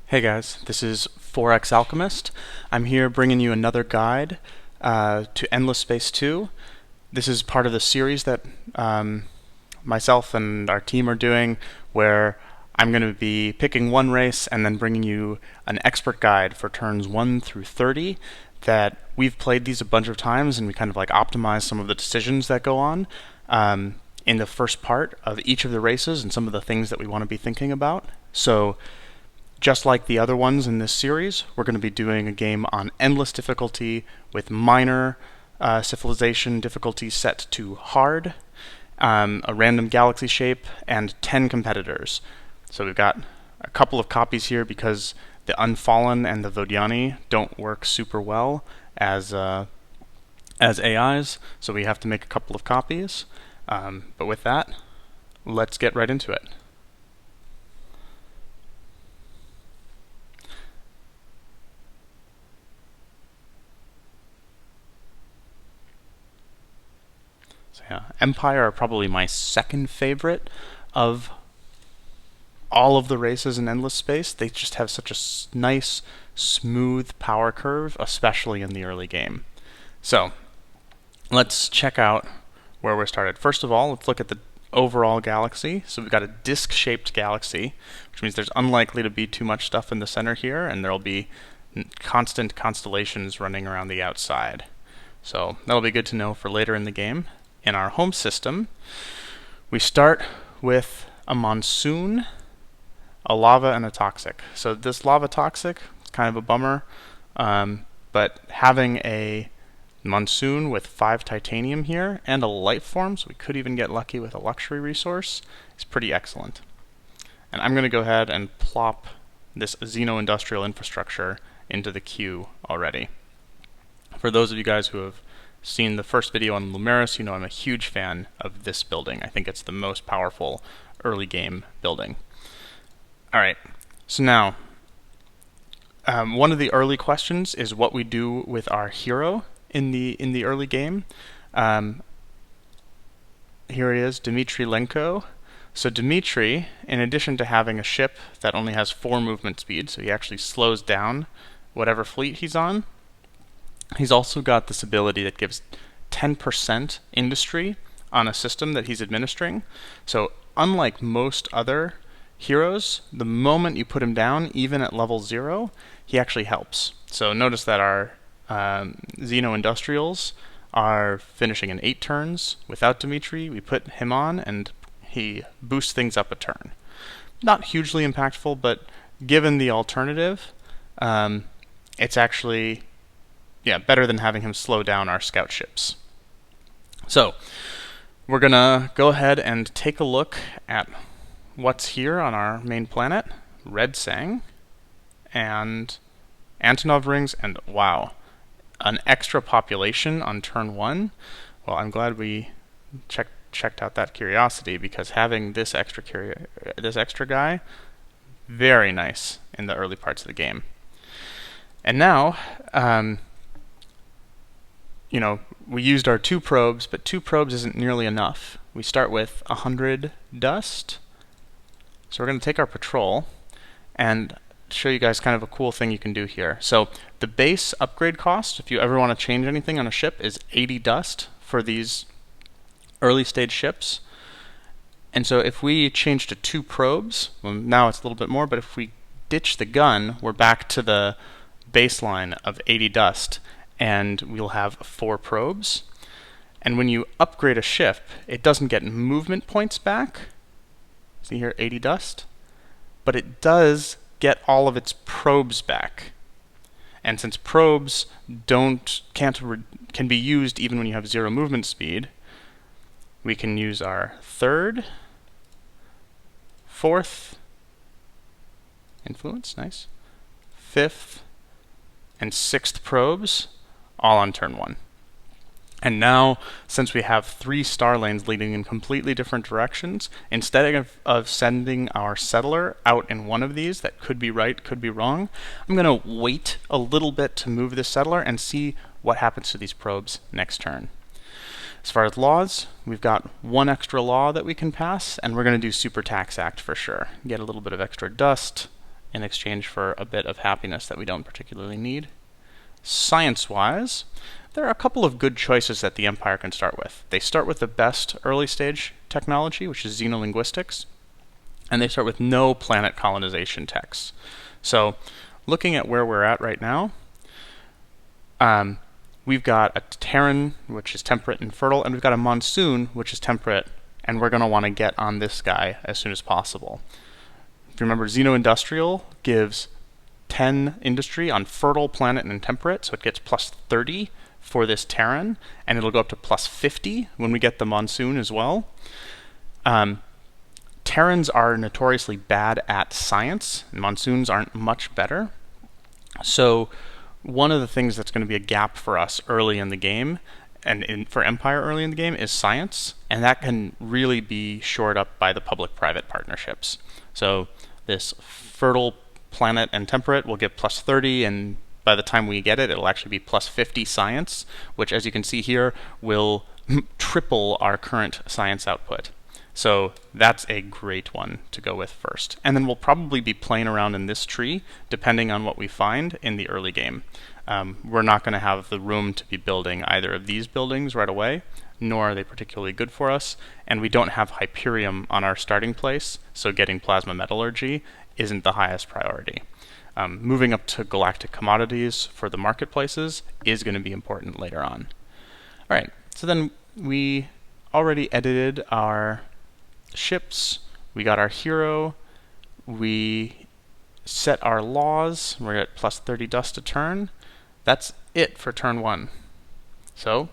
Hey guys, this is 4X Alchemist. I'm here bringing you another guide to Endless Space 2. This is part of the series that myself and our team are doing, where I'm going to be picking one race and then bringing you an expert guide for turns 1 through 30 that we've played these a bunch of times, and we kind of like optimize some of the decisions that go on in the first part of each of the races and some of the things that we want to be thinking about. So just like the other ones in this series, we're going to be doing a game on endless difficulty with minor civilization difficulty set to hard, a random galaxy shape, and 10 competitors. So we've got a couple of copies here because the Unfallen and the Vodiani don't work super well as AIs, so we have to make a couple of copies. But with that, let's get right into it. Yeah, Empire are probably my second favorite of all of the races in Endless Space. They just have such a nice, smooth power curve, especially in the early game. So, let's check out where we're started. First of all, let's look at the overall galaxy. So we've got a disc-shaped galaxy, which means there's unlikely to be too much stuff in the center here, and there'll be constant constellations running around the outside. So that'll be good to know for later in the game. In our home system, we start with a monsoon, a lava, and a toxic. So this lava toxic is kind of a bummer, but having a monsoon with 5 titanium here and a life form, so we could even get lucky with a luxury resource, is pretty excellent. And I'm going to go ahead and plop this Xeno-industrial infrastructure into the queue already. For those of you guys who have seen the first video on Lumeris, you know I'm a huge fan of this building. I think it's the most powerful early game building. Alright, so now, one of the early questions is what we do with our hero in the early game. Here it is, Dmitry Lenko. So Dmitry, in addition to having a ship that only has 4 movement speed, so he actually slows down whatever fleet he's on, he's also got this ability that gives 10% industry on a system that he's administering. So unlike most other heroes, the moment you put him down, even at level 0, he actually helps. So notice that our Xeno-industrials are finishing in 8 turns. Without Dmitry, we put him on and he boosts things up a turn. Not hugely impactful, but given the alternative, it's actually better than having him slow down our scout ships. So, we're going to go ahead and take a look at what's here on our main planet. Red Sang, and Antonov rings, and wow, an extra population on turn 1. Well, I'm glad we checked out that curiosity, because having this extra guy, very nice in the early parts of the game. And now, we used our 2 probes, but 2 probes isn't nearly enough. We start with 100 dust. So we're going to take our patrol and show you guys kind of a cool thing you can do here. So the base upgrade cost, if you ever want to change anything on a ship, is 80 dust for these early stage ships. And so if we change to 2 probes, well, now it's a little bit more, but if we ditch the gun, we're back to the baseline of 80 dust. And we'll have 4 probes. And when you upgrade a ship, it doesn't get movement points back. See here, 80 dust. But it does get all of its probes back. And since probes can be used even when you have 0 movement speed, we can use our 3rd, 4th, influence, nice, 5th, and 6th probes, all on turn 1. And now, since we have 3 star lanes leading in completely different directions, instead of sending our settler out in one of these that could be right, could be wrong, I'm going to wait a little bit to move this settler and see what happens to these probes next turn. As far as laws, we've got 1 extra law that we can pass, and we're going to do Super Tax Act for sure. Get a little bit of extra dust in exchange for a bit of happiness that we don't particularly need. Science-wise, there are a couple of good choices that the Empire can start with. They start with the best early stage technology, which is xenolinguistics, and they start with no planet colonization techs. So, looking at where we're at right now, we've got a Terran, which is temperate and fertile, and we've got a Monsoon, which is temperate, and we're going to want to get on this guy as soon as possible. If you remember, Xeno-Industrial gives 10 industry on fertile, planet, and temperate, so it gets plus 30 for this Terran, and it'll go up to plus 50 when we get the Monsoon as well. Terrans are notoriously bad at science, and Monsoons aren't much better. So one of the things that's going to be a gap for us early in the game, and for Empire early in the game, is science, and that can really be shored up by the public-private partnerships. So this fertile, planet, and temperate will give plus 30, and by the time we get it, it'll actually be plus 50 science, which, as you can see here, will triple our current science output. So that's a great one to go with first. And then we'll probably be playing around in this tree, depending on what we find in the early game. We're not going to have the room to be building either of these buildings right away, nor are they particularly good for us, and we don't have Hyperium on our starting place, so getting plasma metallurgy isn't the highest priority. Moving up to galactic commodities for the marketplaces is going to be important later on. All right, so then we already edited our ships, we got our hero, we set our laws, we're at plus 30 dust a turn. That's it for turn 1. So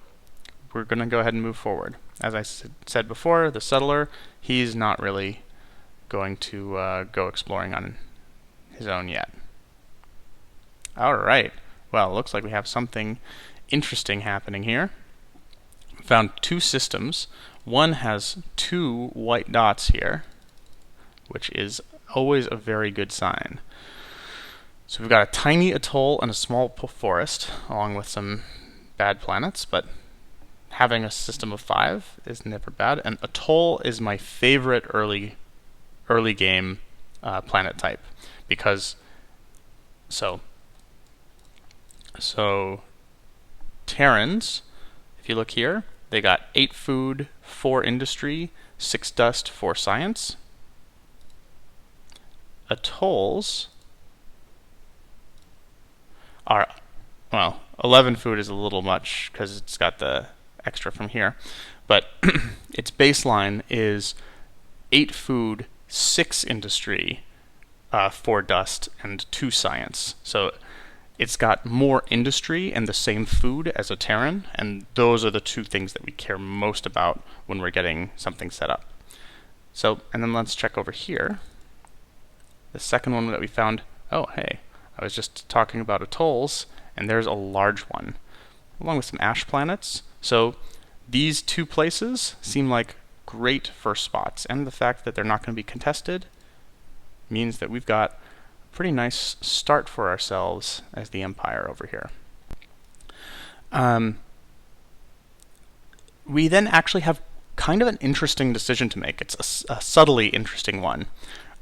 we're going to go ahead and move forward. As I said before, the settler, he's not really going to go exploring on his own yet. Alright, well, it looks like we have something interesting happening here. We found 2 systems. One has 2 white dots here, which is always a very good sign. So we've got a tiny atoll and a small forest, along with some bad planets, but having a system of 5 is never bad. And atoll is my favorite early game planet type, because so Terrans, if you look here, they got 8 food, 4 industry, 6 dust, 4 science. Atolls are, well, 11 food is a little much because it's got the extra from here, but its baseline is 8 food, 6 industry, 4 dust, and 2 science. So it's got more industry and the same food as a Terran, and those are the 2 things that we care most about when we're getting something set up. So, and then let's check over here. The second one that we found, oh hey, I was just talking about atolls, and there's a large one, along with some ash planets. So these 2 places seem like great first spots, and the fact that they're not going to be contested means that we've got pretty nice start for ourselves as the Empire over here. We then actually have kind of an interesting decision to make. It's a subtly interesting one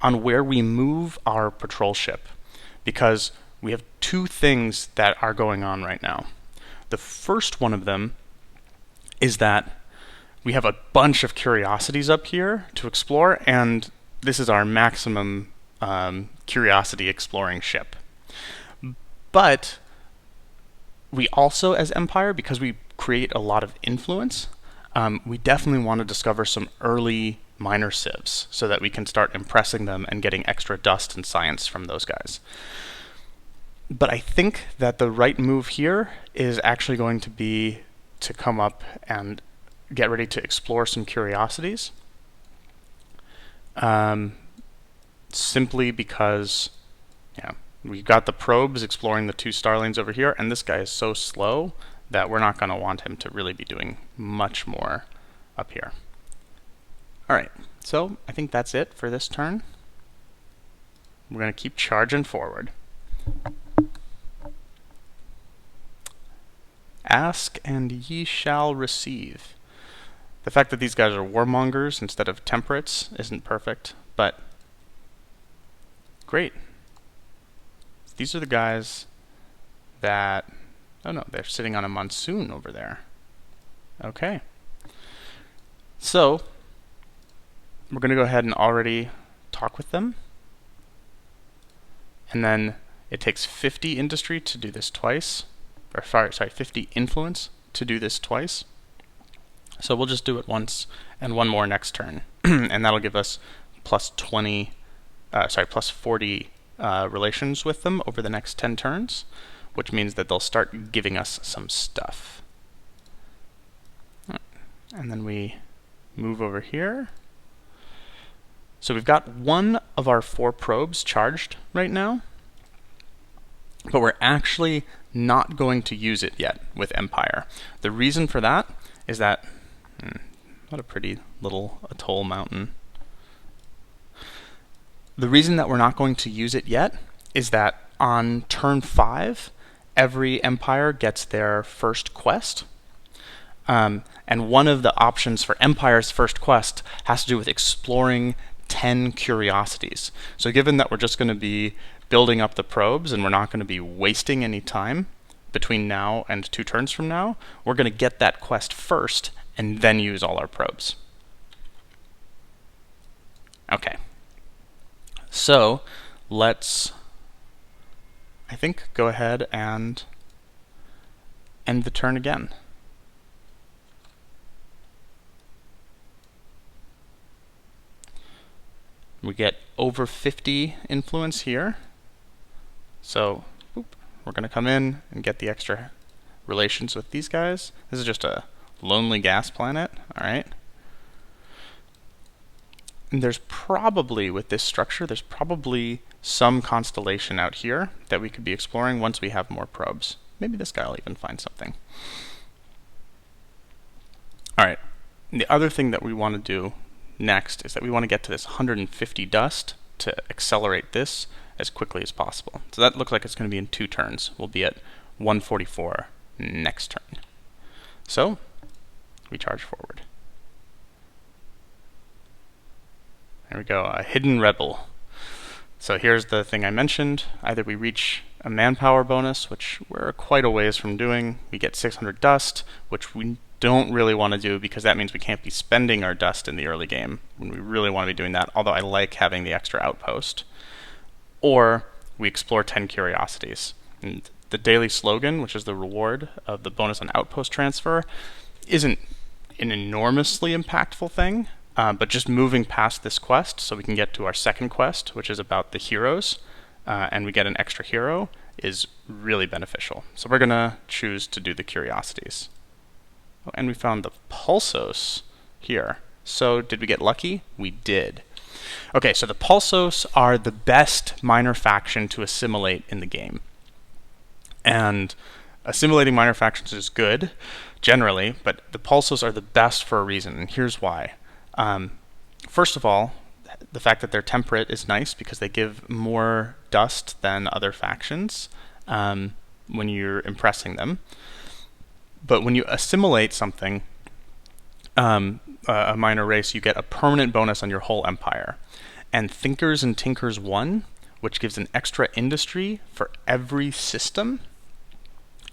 on where we move our patrol ship, because we have 2 things that are going on right now. The first one of them is that we have a bunch of curiosities up here to explore, and this is our maximum curiosity exploring ship. But we also, as Empire, because we create a lot of influence, we definitely want to discover some early minor civs so that we can start impressing them and getting extra dust and science from those guys. But I think that the right move here is actually going to be to come up and get ready to explore some curiosities. Simply because, yeah, we've got the probes exploring the 2 starlings over here, and this guy is so slow that we're not going to want him to really be doing much more up here. Alright, so I think that's it for this turn. We're going to keep charging forward. Ask and ye shall receive. The fact that these guys are warmongers instead of temperates isn't perfect, but great. these are the guys that, oh no, they're sitting on a monsoon over there. Okay. So, we're going to go ahead and already talk with them. And then it takes 50 industry to do this twice. Or sorry, 50 influence to do this twice. So we'll just do it once and one more next turn. And that'll give us plus 40 relations with them over the next 10 turns, which means that they'll start giving us some stuff. And then we move over here. So we've got one of our 4 probes charged right now, but we're actually not going to use it yet with Empire. The reason for that is that, what a pretty little atoll mountain. The reason that we're not going to use it yet is that on turn 5, every Empire gets their first quest. And one of the options for Empire's first quest has to do with exploring 10 curiosities. So given that we're just going to be building up the probes and we're not going to be wasting any time between now and 2 turns from now, we're going to get that quest first and then use all our probes. Okay. So let's, I think, go ahead and end the turn again. We get over 50 influence here. So we're going to come in and get the extra relations with these guys. This is just a lonely gas planet, all right? And there's probably, with this structure, there's probably some constellation out here that we could be exploring once we have more probes. Maybe this guy will even find something. All right, and the other thing that we want to do next is that we want to get to this 150 dust to accelerate this as quickly as possible. So that looks like it's going to be in 2 turns. We'll be at 144 next turn. So we charge forward. There we go, a hidden rebel. So here's the thing I mentioned. Either we reach a manpower bonus, which we're quite a ways from doing. We get 600 dust, which we don't really want to do because that means we can't be spending our dust in the early game when we really want to be doing that, although I like having the extra outpost. Or we explore 10 curiosities. And the daily slogan, which is the reward of the bonus on outpost transfer, isn't an enormously impactful thing, but just moving past this quest so we can get to our second quest, which is about the heroes, and we get an extra hero, is really beneficial. So we're going to choose to do the curiosities. Oh, and we found the Pulsos here. So did we get lucky? We did. Okay, so the Pulsos are the best minor faction to assimilate in the game. And assimilating minor factions is good, generally, but the Pulsos are the best for a reason, and here's why. First of all, the fact that they're temperate is nice because they give more dust than other factions when you're impressing them. But when you assimilate something, a minor race, you get a permanent bonus on your whole empire. And Thinkers and Tinkers 1, which gives an extra industry for every system,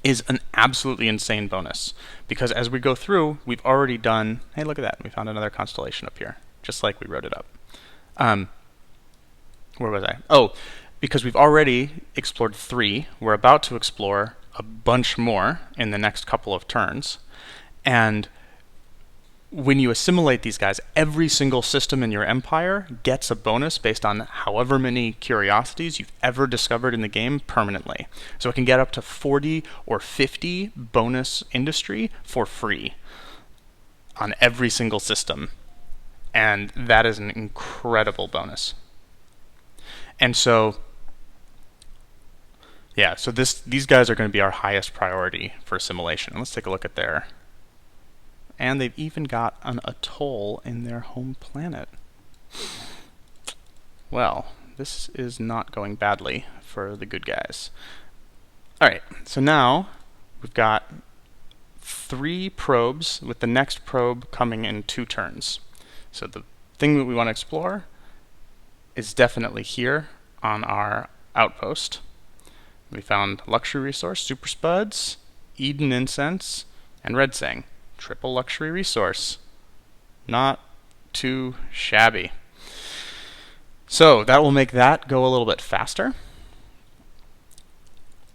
is an absolutely insane bonus. Because as we go through, we've already done, hey, look at that, we found another constellation up here, just like we wrote it up. Where was I? Oh, because we've already explored 3, we're about to explore a bunch more in the next couple of turns. And when you assimilate these guys, every single system in your empire gets a bonus based on however many curiosities you've ever discovered in the game permanently. So it can get up to 40 or 50 bonus industry for free on every single system. And that is an incredible bonus. And so, yeah, so these guys are going to be our highest priority for assimilation. Let's take a look at their... And they've even got an atoll in their home planet. Well, this is not going badly for the good guys. Alright, so now we've got 3 probes, with the next probe coming in 2 turns. So the thing that we want to explore is definitely here on our outpost. We found luxury resource, super spuds, Eden incense, and red sang. Triple luxury resource. Not too shabby. So that will make that go a little bit faster.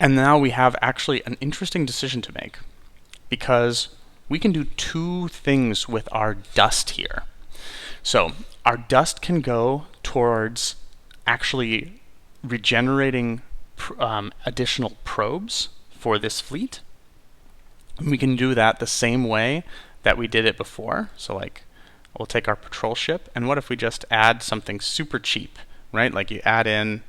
And now we have actually an interesting decision to make, because we can do two things with our dust here. So our dust can go towards actually regenerating additional probes for this fleet. And we can do that the same way that we did it before. So like, we'll take our patrol ship, and what if we just add something super cheap, right? Like you add in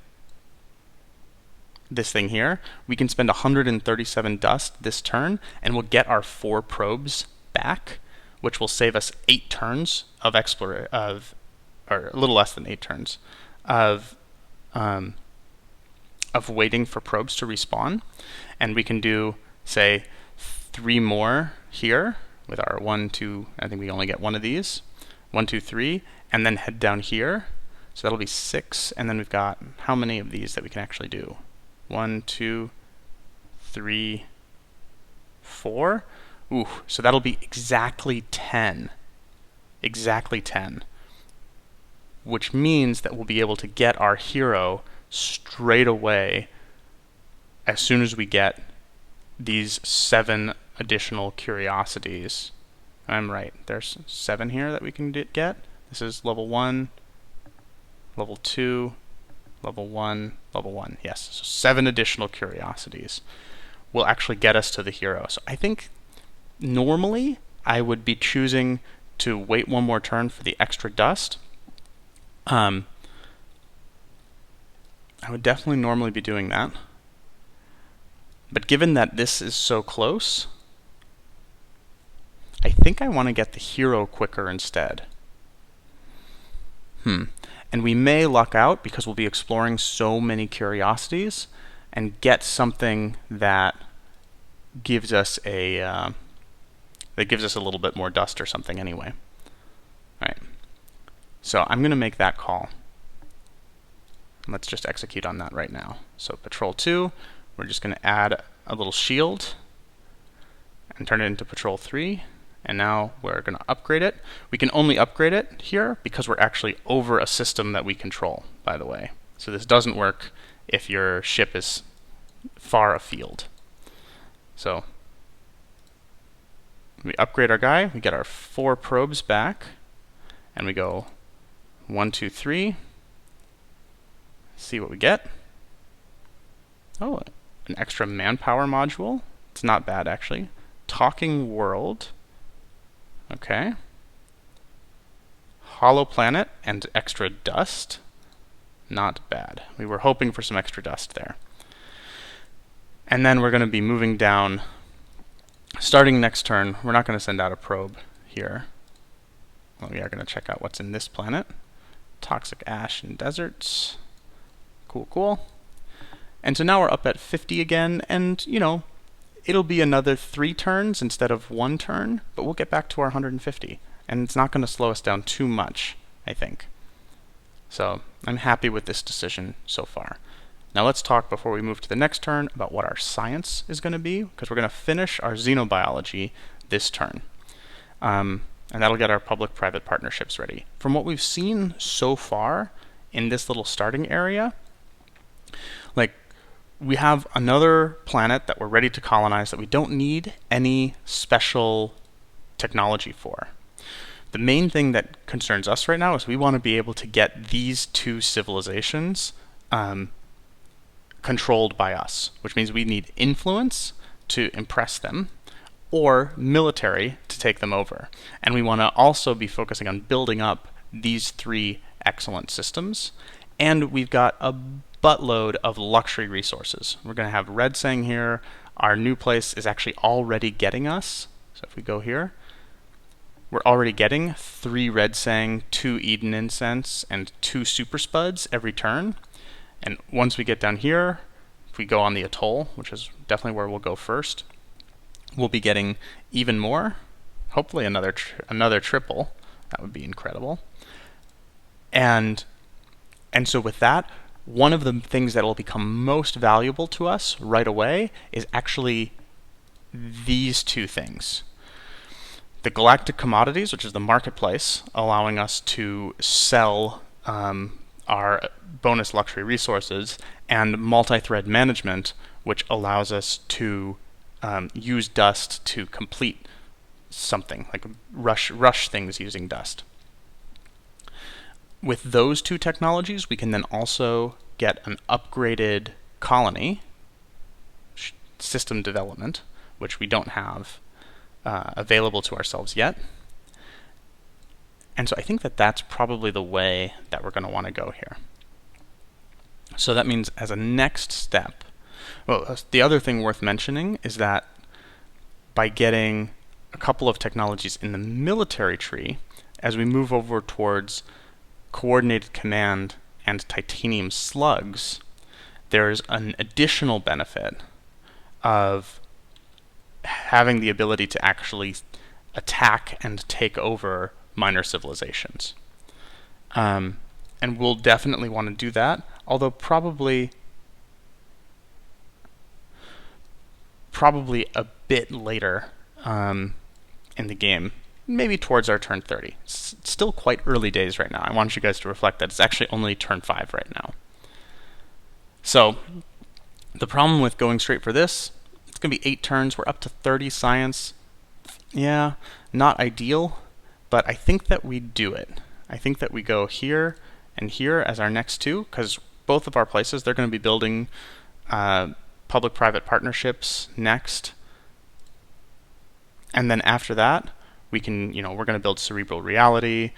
this thing here. We can spend 137 dust this turn, and we'll get our 4 probes back, which will save us 8 turns of or a little less than 8 turns of waiting for probes to respawn. And we can do, say, 3 more here with our 1, 2. I think we only get 1 of these. 1, 2, 3, and then head down here. So that'll be 6, and then we've got how many of these that we can actually do? 1, 2, 3, 4. Ooh, so that'll be exactly 10. Exactly 10. Which means that we'll be able to get our hero straight away as soon as we get these 7 additional curiosities. I'm right. There's 7 here that we can get. This is level 1, level 2, level 1, level 1. Yes, so 7 additional curiosities will actually get us to the hero. So I think normally I would be choosing to wait 1 more turn for the extra dust. I would definitely normally be doing that. But given that this is so close, I think I want to get the hero quicker instead. And we may luck out because we'll be exploring so many curiosities and get something that gives us a little bit more dust or something anyway. All right. So I'm going to make that call. Let's just execute on that right now. So Patrol 2, we're just going to add a little shield and turn it into Patrol 3. And now we're going to upgrade it. We can only upgrade it here because we're actually over a system that we control, by the way. So this doesn't work if your ship is far afield. So we upgrade our guy, we get our 4 probes back, and we go 1, 2, 3. See what we get. Oh, an extra manpower module. It's not bad, actually. Talking world. Okay. Hollow planet and extra dust. Not bad. We were hoping for some extra dust there. And then we're going to be moving down. Starting next turn, we're not going to send out a probe here. Well, we are going to check out what's in this planet. Toxic ash and deserts. Cool, cool. And so now we're up at 50 again, and, you know, it'll be another 3 turns instead of 1 turn, but we'll get back to our 150. And it's not going to slow us down too much, I think. So I'm happy with this decision so far. Now let's talk, before we move to the next turn, about what our science is going to be, because we're going to finish our xenobiology this turn. And that'll get our public-private partnerships ready. From what we've seen so far in this little starting area, like, we have another planet that we're ready to colonize that we don't need any special technology for. The main thing that concerns us right now is we want to be able to get these 2 civilizations controlled by us, which means we need influence to impress them or military to take them over. And we want to also be focusing on building up these 3 excellent systems. And we've got a buttload of luxury resources. We're going to have red sang here. Our new place is actually already getting us. So if we go here, we're already getting 3 red sang, 2 Eden incense, and 2 super spuds every turn. And once we get down here, if we go on the atoll, which is definitely where we'll go first, we'll be getting even more. Hopefully another triple. That would be incredible. And so with that, one of the things that will become most valuable to us right away is actually these two things. The galactic commodities, which is the marketplace, allowing us to sell our bonus luxury resources, and multi-thread management, which allows us to use dust to complete something, like rush things using dust. With those two technologies, we can then also get an upgraded colony system development, which we don't have available to ourselves yet. And so I think that that's probably the way that we're going to want to go here. So that means as a next step, well, the other thing worth mentioning is that by getting a couple of technologies in the military tree, as we move over towards coordinated command and titanium slugs, there's an additional benefit of having the ability to actually attack and take over minor civilizations. And we'll definitely want to do that, although probably a bit later in the game, maybe towards our turn 30. It's still quite early days right now. I want you guys to reflect that it's actually only turn 5 right now. So the problem with going straight for this, it's going to be 8 turns. We're up to 30 science. Yeah, not ideal, but I think that we do it. I think that we go here and here as our next two, because both of our places, they're going to be building public-private partnerships next. And then after that, we can, we're going to build cerebral reality.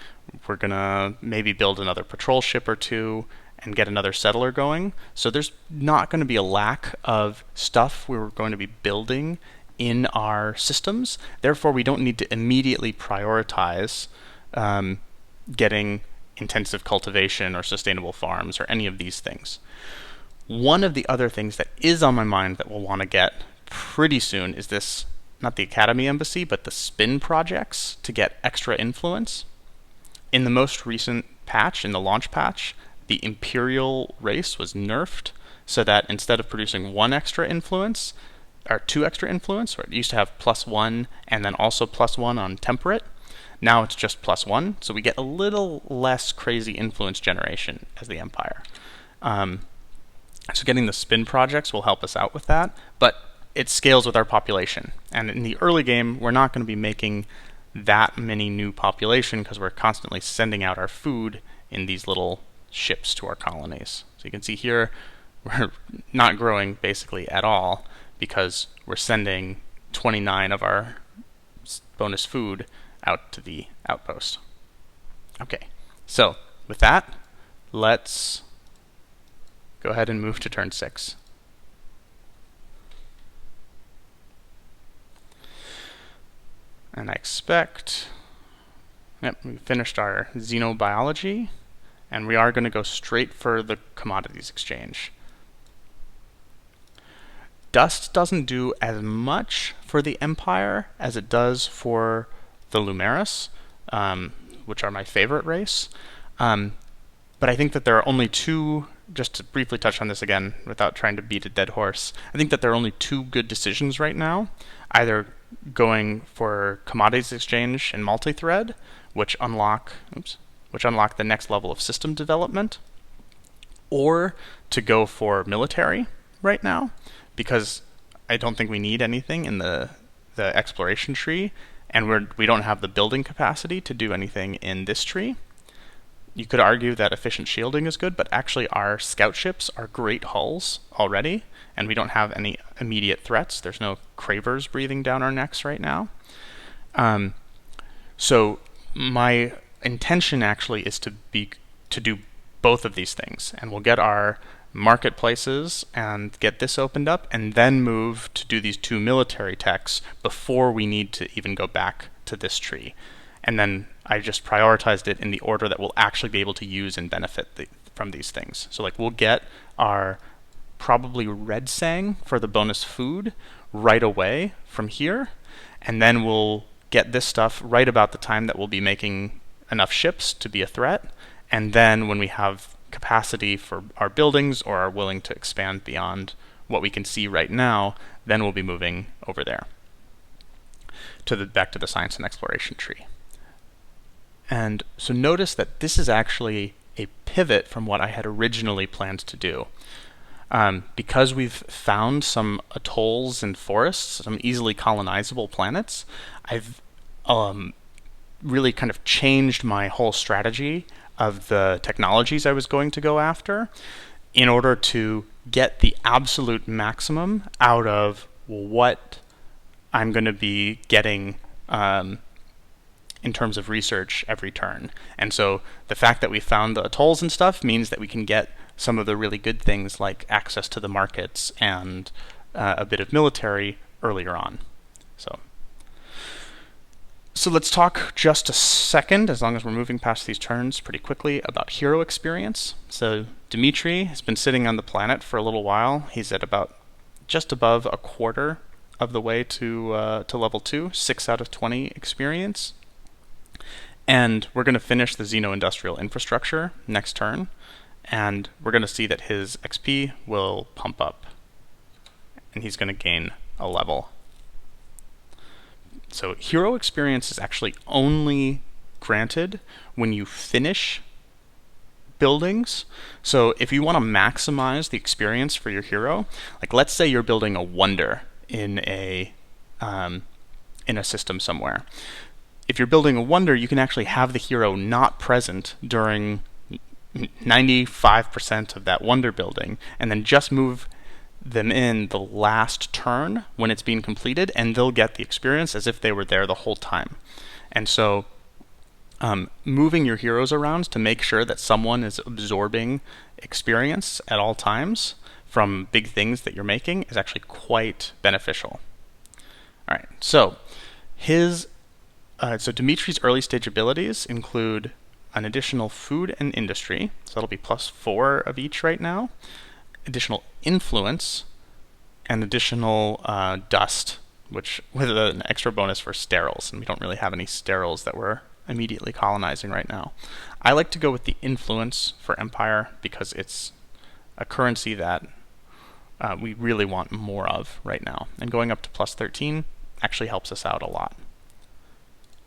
We're going to maybe build another patrol ship or two and get another settler going. So there's not going to be a lack of stuff we're going to be building in our systems. Therefore, we don't need to immediately prioritize getting intensive cultivation or sustainable farms or any of these things. One of the other things that is on my mind that we'll want to get pretty soon is this, not the Academy Embassy, but the spin projects to get extra influence. In the most recent patch, in the launch patch, the Imperial race was nerfed so that instead of producing 1 extra influence, or 2 extra influence, where it used to have +1 and then also +1 on temperate, now it's just +1, so we get a little less crazy influence generation as the Empire. So getting the spin projects will help us out with that, but it scales with our population. And in the early game, we're not going to be making that many new population because we're constantly sending out our food in these little ships to our colonies. So you can see here, we're not growing basically at all because we're sending 29 of our bonus food out to the outpost. Okay, so with that, let's go ahead and move to turn 6. And I expect, we finished our xenobiology, and we are going to go straight for the commodities exchange. Dust doesn't do as much for the Empire as it does for the Lumeris, which are my favorite race. But I think that there are only 2, just to briefly touch on this again without trying to beat a dead horse, I think that there are only 2 good decisions right now, either going for commodities exchange and multi-thread, which unlock the next level of system development, or to go for military right now, because I don't think we need anything in the exploration tree, and we don't have the building capacity to do anything in this tree. You could argue that efficient shielding is good, but actually our scout ships are great hulls already, and we don't have any immediate threats. There's no cravers breathing down our necks right now. So my intention actually is to do both of these things, and we'll get our marketplaces and get this opened up, and then move to do these 2 military techs before we need to even go back to this tree. And then I just prioritized it in the order that we'll actually be able to use and benefit from these things. So we'll get our probably red sang for the bonus food right away from here, and then we'll get this stuff right about the time that we'll be making enough ships to be a threat. And then when we have capacity for our buildings or are willing to expand beyond what we can see right now, then we'll be moving over there back to the science and exploration tree. And so notice that this is actually a pivot from what I had originally planned to do. Because we've found some atolls and forests, some easily colonizable planets, I've really kind of changed my whole strategy of the technologies I was going to go after in order to get the absolute maximum out of what I'm going to be getting in terms of research every turn. And so the fact that we found the atolls and stuff means that we can get some of the really good things like access to the markets and a bit of military earlier on. So let's talk just a second, as long as we're moving past these turns pretty quickly, about hero experience. So Dmitri has been sitting on the planet for a little while. He's at about just above a quarter of the way to level 2, 6 out of 20 experience. And we're going to finish the Xeno-Industrial Infrastructure next turn, and we're going to see that his XP will pump up, and he's going to gain a level. So hero experience is actually only granted when you finish buildings. So if you want to maximize the experience for your hero, like let's say you're building a wonder in a system somewhere. If you're building a wonder, you can actually have the hero not present during 95% of that wonder building, and then just move them in the last turn when it's being completed, and they'll get the experience as if they were there the whole time. And so moving your heroes around to make sure that someone is absorbing experience at all times from big things that you're making is actually quite beneficial. All right, so so Dimitri's early stage abilities include an additional food and industry, so that'll be +4 of each right now, additional influence, and additional dust, which with an extra bonus for sterols, and we don't really have any sterols that we're immediately colonizing right now. I like to go with the influence for Empire because it's a currency that we really want more of right now, and going up to +13 actually helps us out a lot.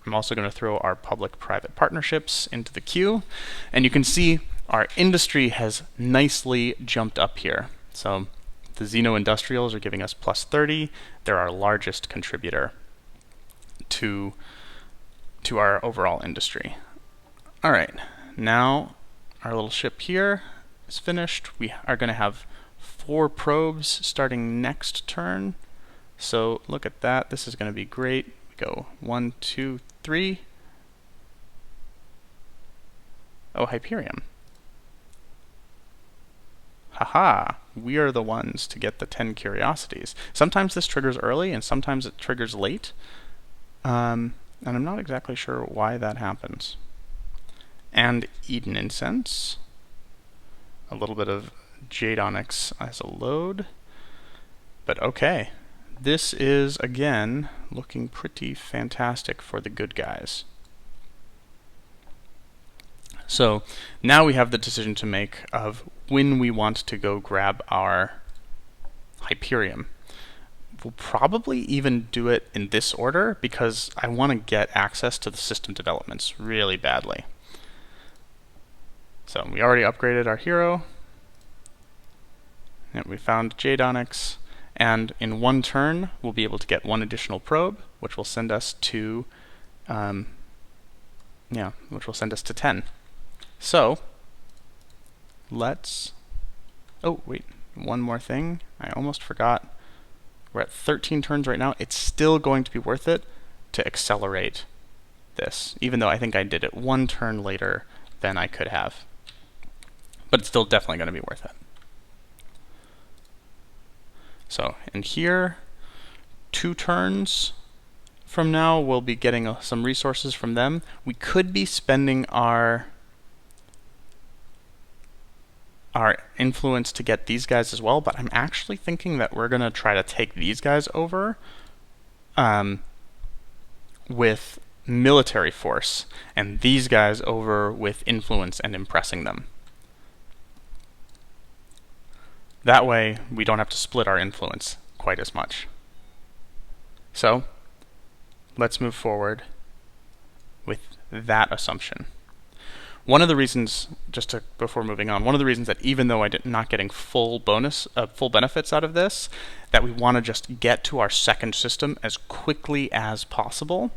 I'm also going to throw our public-private partnerships into the queue, and you can see our industry has nicely jumped up here. So the Xeno-Industrials are giving us +30. They're our largest contributor to our overall industry. All right, now our little ship here is finished. We are going to have 4 probes starting next turn. So look at that. This is going to be great. We go 1, 2, 3. Oh, Hyperion. Haha, we are the ones to get the 10 curiosities. Sometimes this triggers early and sometimes it triggers late. And I'm not exactly sure why that happens. And Eden Incense. A little bit of Jade Onyx as a load. But okay. This is, again, looking pretty fantastic for the good guys. So now we have the decision to make of when we want to go grab our Hyperion. We'll probably even do it in this order because I want to get access to the system developments really badly. So we already upgraded our hero. And we found Jade Onyx. And in one turn, we'll be able to get 1 additional probe, which will send us to, 10. So let's. Oh wait, one more thing. I almost forgot. We're at 13 turns right now. It's still going to be worth it to accelerate this, even though I think I did it 1 turn later than I could have. But it's still definitely going to be worth it. So in here, 2 turns from now, we'll be getting some resources from them. We could be spending our influence to get these guys as well, but I'm actually thinking that we're going to try to take these guys over with military force, and these guys over with influence and impressing them. That way, we don't have to split our influence quite as much. So, let's move forward with that assumption. One of the reasons, before moving on, one of the reasons that even though I'm not getting full benefits out of this, that we want to just get to our second system as quickly as possible,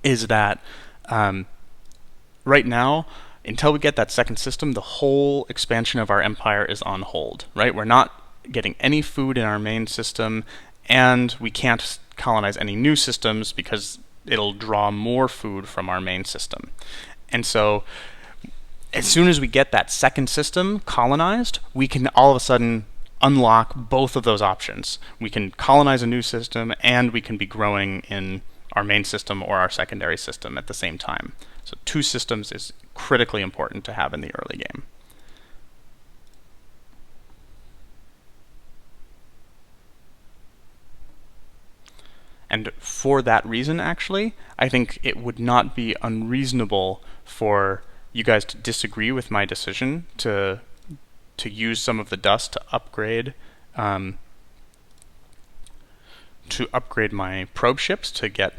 is that right now, until we get that second system, the whole expansion of our empire is on hold, right? We're not getting any food in our main system, and we can't colonize any new systems because it'll draw more food from our main system. And so, as soon as we get that second system colonized, we can all of a sudden unlock both of those options. We can colonize a new system, and we can be growing in our main system or our secondary system at the same time. So 2 systems is critically important to have in the early game. And for that reason, actually, I think it would not be unreasonable for you guys to disagree with my decision to use some of the dust to upgrade my probe ships to get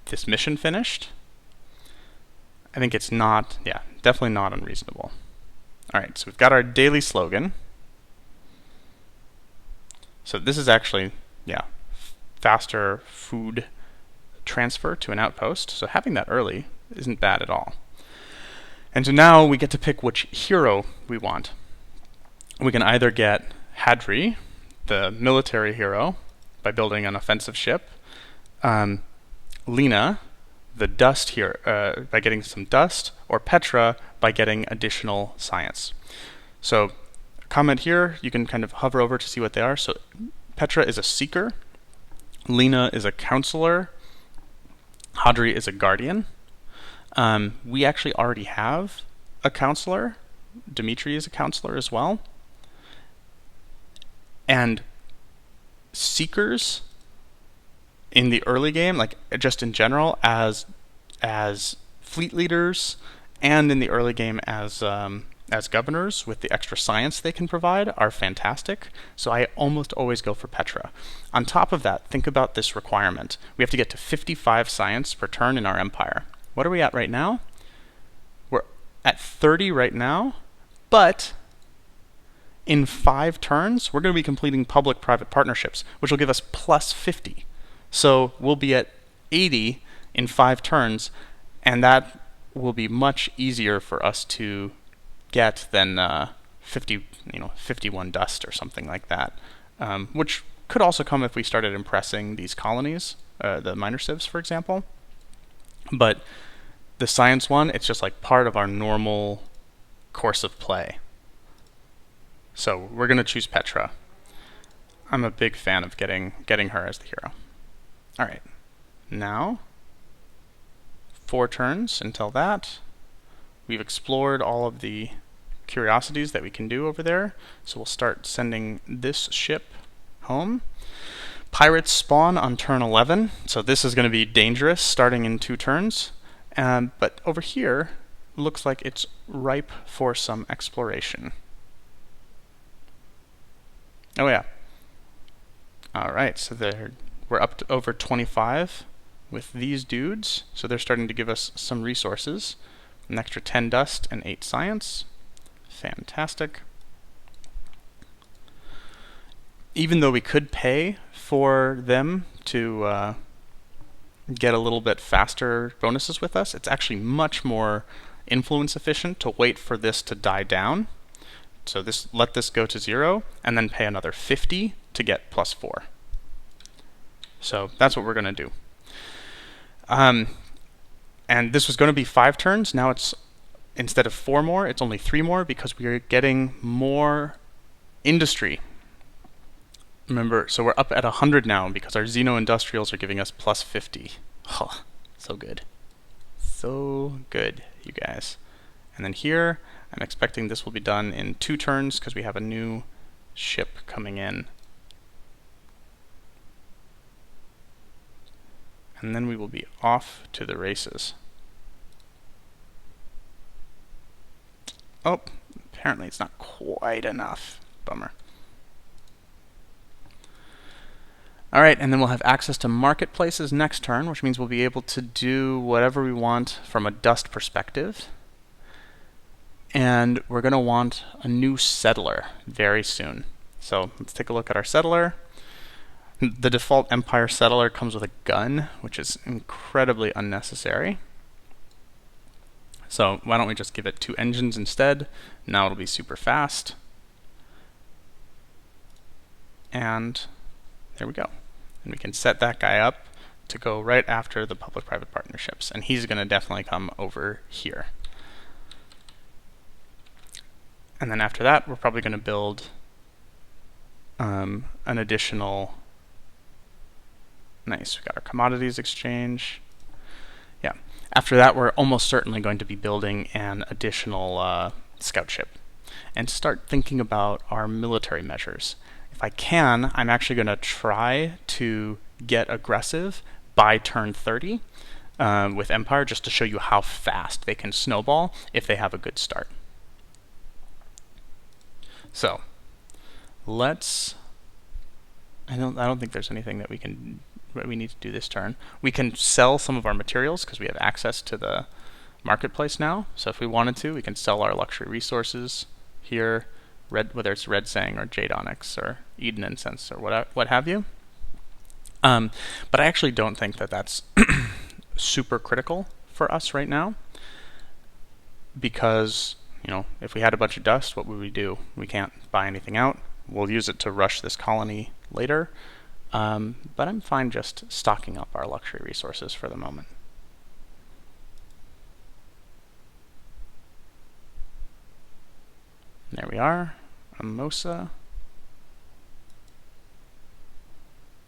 this mission finished. I think it's not, definitely not unreasonable. Alright, so we've got our daily slogan. So this is actually, faster food transfer to an outpost. So having that early isn't bad at all. And so now we get to pick which hero we want. We can either get Hadri, the military hero, by building an offensive ship. Lena, the dust here, by getting some dust, or Petra by getting additional science. So comment here, you can kind of hover over to see what they are. So Petra is a seeker, Lena is a counselor, Hadri is a guardian. We actually already have a counselor. Dimitri is a counselor as well. And seekers in the early game, like just in general, as fleet leaders, and in the early game as governors with the extra science they can provide, are fantastic. So I almost always go for Petra. On top of that, think about this requirement. We have to get to 55 science per turn in our empire. What are we at right now? We're at 30 right now, but in 5 turns, we're going to be completing public-private partnerships, which will give us plus 50. So we'll be at 80 in 5 turns, and that will be much easier for us to get than 51 dust or something like that, which could also come if we started impressing these colonies, the minor civs, for example. But the science one, it's just like part of our normal course of play. So we're going to choose Petra. I'm a big fan of getting her as the hero. Alright, now 4 turns until that. We've explored all of the curiosities that we can do over there, so we'll start sending this ship home. Pirates spawn on turn 11, so this is going to be dangerous starting in 2 turns. But over here, looks like it's ripe for some exploration. Oh yeah. Alright, so we're up to over 25 with these dudes, so they're starting to give us some resources. An extra 10 dust and 8 science. Fantastic. Even though we could pay for them to get a little bit faster bonuses with us, it's actually much more influence efficient to wait for this to die down. So let this go to 0, and then pay another 50 to get plus 4. So that's what we're going to do. And this was going to be 5 turns. Now it's, instead of 4 more, it's only 3 more because we are getting more industry. Remember, so we're up at 100 now because our Xeno-Industrials are giving us plus 50. Oh, so good. So good, you guys. And then here, I'm expecting this will be done in 2 turns because we have a new ship coming in. And then we will be off to the races. Oh, apparently it's not quite enough. Bummer. All right, and then we'll have access to marketplaces next turn, which means we'll be able to do whatever we want from a dust perspective. And we're going to want a new settler very soon. So let's take a look at our settler. The default Empire settler comes with a gun, which is incredibly unnecessary. So why don't we just give it 2 engines instead? Now it'll be super fast. And there we go. And we can set that guy up to go right after the public-private partnerships. And he's going to definitely come over here. And then after that, we're probably going to build an additional... Nice, we got our commodities exchange. Yeah. After that, we're almost certainly going to be building an additional scout ship and start thinking about our military measures. If I can, I'm actually going to try to get aggressive by turn 30 with Empire, just to show you how fast they can snowball if they have a good start. So let's... I don't think there's anything that we need to do this turn. We can sell some of our materials because we have access to the marketplace now. So if we wanted to, we can sell our luxury resources here, whether it's red sang or jade onyx or Eden incense or what have you. But I actually don't think that that's super critical for us right now, because if we had a bunch of dust, what would we do? We can't buy anything out. We'll use it to rush this colony later. But I'm fine just stocking up our luxury resources for the moment. There we are, a Mosa.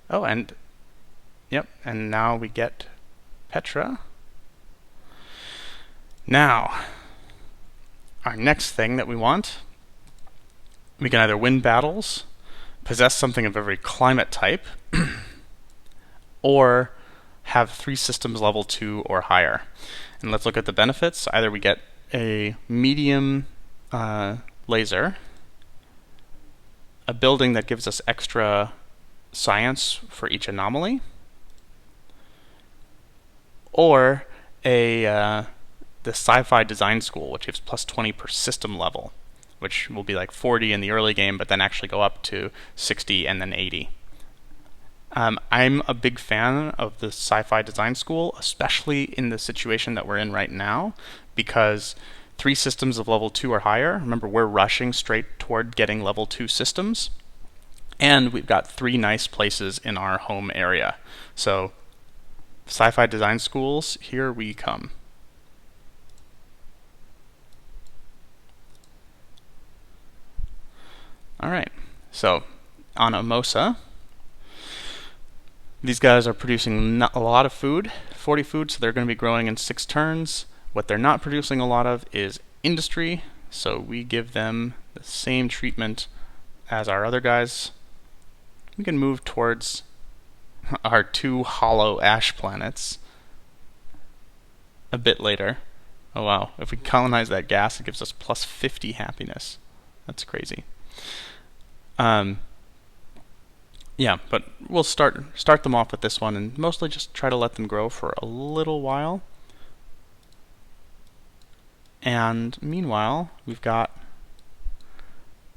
Oh, and yep, and now we get Petra. Now, our next thing that we want, we can either win battles, possess something of every climate type, or have 3 systems level 2 or higher. And let's look at the benefits. Either we get a medium laser, a building that gives us extra science for each anomaly, or the sci-fi design school, which gives plus 20 per system level, which will be like 40 in the early game, but then actually go up to 60 and then 80. I'm a big fan of the sci-fi design school, especially in the situation that we're in right now, because 3 systems of level 2 or higher. Remember, we're rushing straight toward getting level 2 systems, and we've got 3 nice places in our home area. So sci-fi design schools, here we come. Alright, so on Amosa, these guys are producing a lot of food, 40 food, so they're going to be growing in 6 turns. What they're not producing a lot of is industry, so we give them the same treatment as our other guys. We can move towards our 2 hollow ash planets a bit later. Oh wow, if we colonize that gas, it gives us plus 50 happiness. That's crazy. Yeah, but we'll start them off with this one and mostly just try to let them grow for a little while. And meanwhile, we've got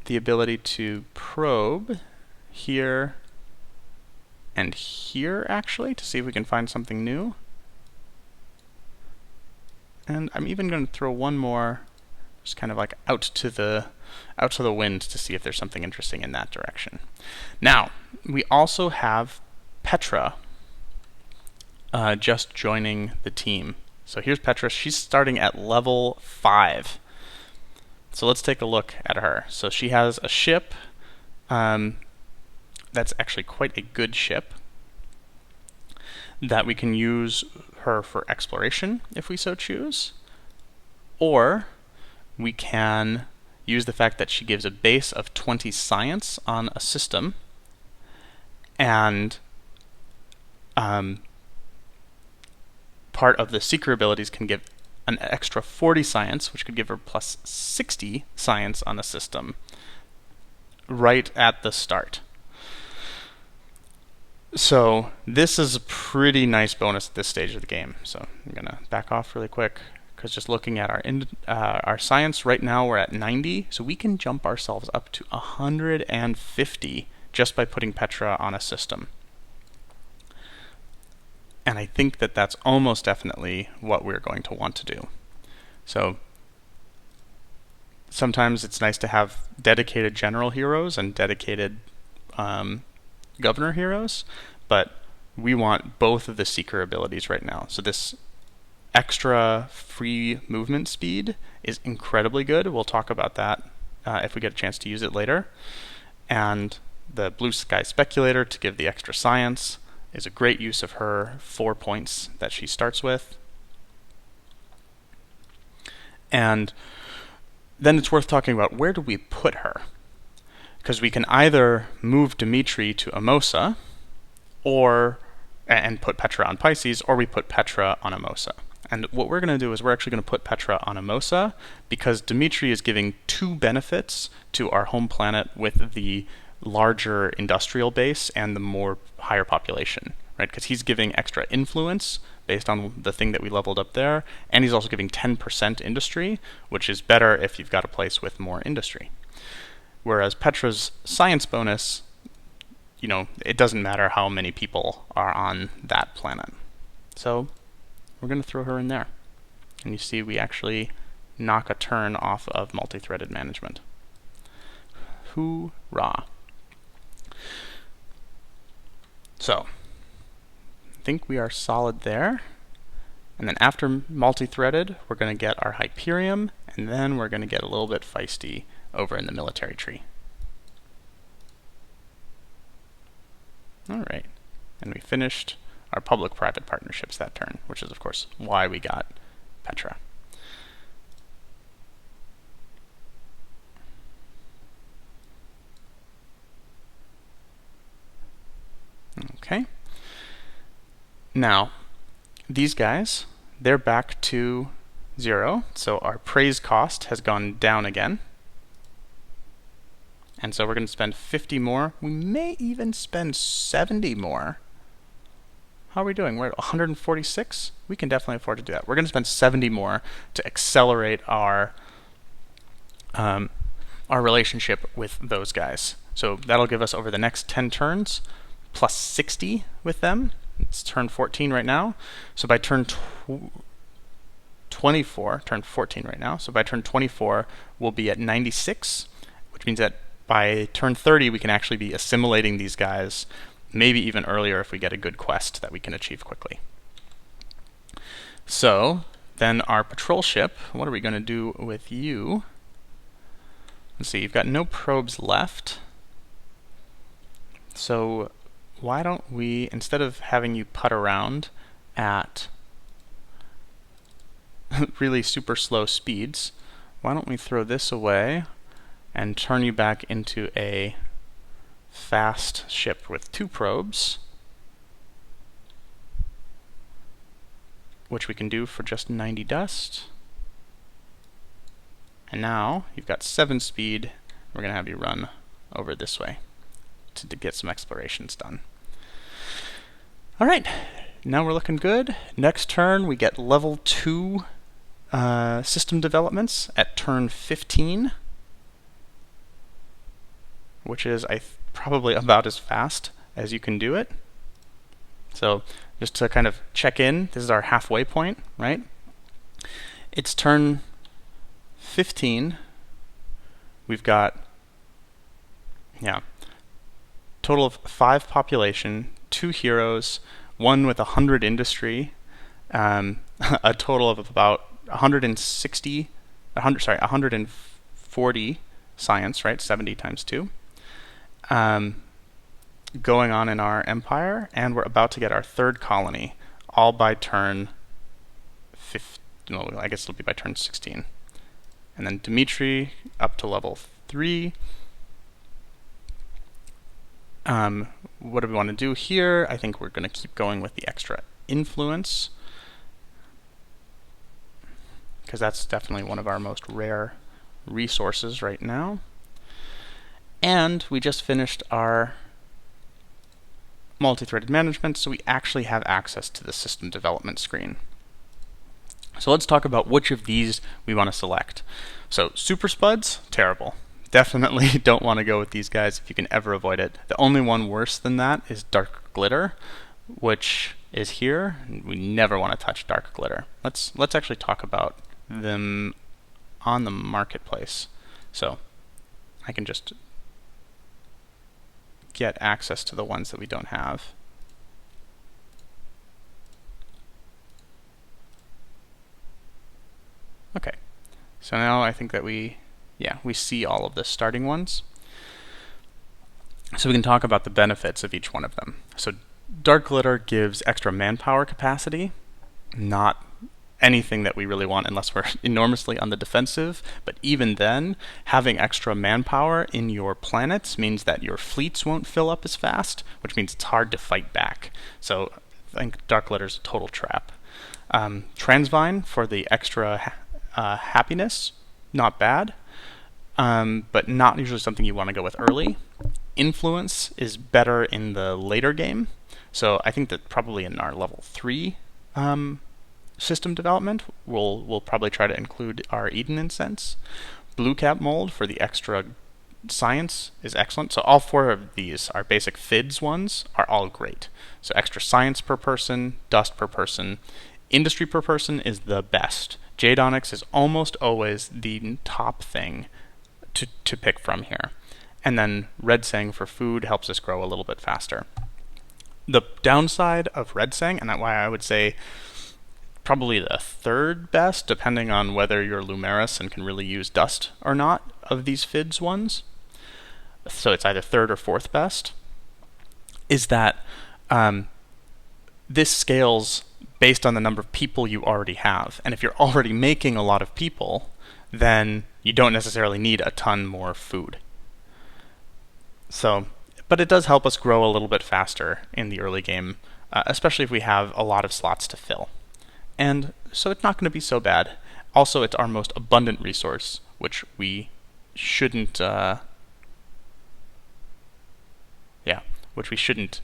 the ability to probe here and here, actually, to see if we can find something new. And I'm even going to throw one more, just kind of like out to the wind to see if there's something interesting in that direction. Now, we also have Petra just joining the team. So here's Petra. She's starting at level 5. So let's take a look at her. So she has a ship that's actually quite a good ship that we can use her for exploration if we so choose. Or we can use the fact that she gives a base of 20 science on a system, and part of the seeker abilities can give an extra 40 science, which could give her plus 60 science on a system right at the start. So this is a pretty nice bonus at this stage of the game. So I'm gonna back off really quick because just looking at our science right now, we're at 90, so we can jump ourselves up to 150 just by putting Petra on a system. And I think that that's almost definitely what we're going to want to do. So sometimes it's nice to have dedicated general heroes and dedicated governor heroes, but we want both of the seeker abilities right now. So this extra free movement speed is incredibly good. We'll talk about that if we get a chance to use it later. And the Blue Sky Speculator to give the extra science is a great use of her 4 points that she starts with. And then it's worth talking about where do we put her? Because we can either move Dimitri to Amosa, and put Petra on Pisces, or we put Petra on Amosa. And what we're going to do is we're actually going to put Petra on Amosa because Dimitri is giving 2 benefits to our home planet with the larger industrial base and the more higher population, right? Because he's giving extra influence based on the thing that we leveled up there, and he's also giving 10% industry, which is better if you've got a place with more industry. Whereas Petra's science bonus, it doesn't matter how many people are on that planet. So we're going to throw her in there. And you see we actually knock a turn off of multi-threaded management. Hoorah. So I think we are solid there. And then after multi-threaded, we're going to get our Hyperium, and then we're going to get a little bit feisty over in the military tree. All right. And we finished our public-private partnerships that turn, which is, of course, why we got Petra. Okay. Now, these guys, they're back to 0, so our praise cost has gone down again. And so we're going to spend 50 more. We may even spend 70 more. How are we doing? We're at 146? We can definitely afford to do that. We're going to spend 70 more to accelerate our relationship with those guys. So that'll give us over the next 10 turns, plus 60 with them. It's turn 14 right now. So by turn 24, turn 14 right now. So by turn 24, we'll be at 96, which means that by turn 30, we can actually be assimilating these guys, maybe even earlier if we get a good quest that we can achieve quickly. So then our patrol ship, what are we going to do with you? Let's see, you've got no probes left. So why don't we, instead of having you putt around at really super slow speeds, why don't we throw this away and turn you back into a fast ship with 2 probes, which we can do for just 90 dust. And now you've got 7 speed. We're going to have you run over this way to get some explorations done. All right, now we're looking good. Next turn, we get level 2 system developments at turn 15. Which is probably about as fast as you can do it. So just to kind of check in, this is our halfway point, right? It's turn 15. We've got, total of 5 population, 2 heroes, 1 with 100 industry, a total of about 140 science, right? 70 times 2. Going on in our empire, and we're about to get our 3rd colony, all by turn 15. No, I guess it'll be by turn 16. And then Dimitri up to level 3. What do we want to do here? I think we're going to keep going with the extra influence, because that's definitely one of our most rare resources right now. And we just finished our multi-threaded management, so we actually have access to the system development screen. So let's talk about which of these we want to select. So super spuds, terrible. Definitely don't want to go with these guys if you can ever avoid it. The only one worse than that is dark glitter, which is here. We never want to touch dark glitter. Let's actually talk about them on the marketplace. So I can just get access to the ones that we don't have. Okay, so now I think that we see all of the starting ones. So we can talk about the benefits of each one of them. So dark glitter gives extra manpower capacity, not anything that we really want unless we're enormously on the defensive, but even then, having extra manpower in your planets means that your fleets won't fill up as fast, which means it's hard to fight back. So I think dark glitter is a total trap. Transvine for the extra happiness, not bad, but not usually something you want to go with early. Influence is better in the later game, so I think that probably in our level 3 system development, we'll probably try to include our Eden incense. Blue cap mold for the extra science is excellent. So all 4 of these, our basic FIDS ones, are all great. So extra science per person, dust per person, industry per person is the best. Jade Onyx is almost always the top thing to pick from here. And then Red Sang for food helps us grow a little bit faster. The downside of Red Sang, and that's why I would say probably the 3rd best, depending on whether you're Lumeris and can really use dust or not, of these FIDS ones, so it's either 3rd or 4th best, is that this scales based on the number of people you already have. And if you're already making a lot of people, then you don't necessarily need a ton more food. So, but it does help us grow a little bit faster in the early game, especially if we have a lot of slots to fill. And so it's not going to be so bad. Also, it's our most abundant resource, which we shouldn't, which we shouldn't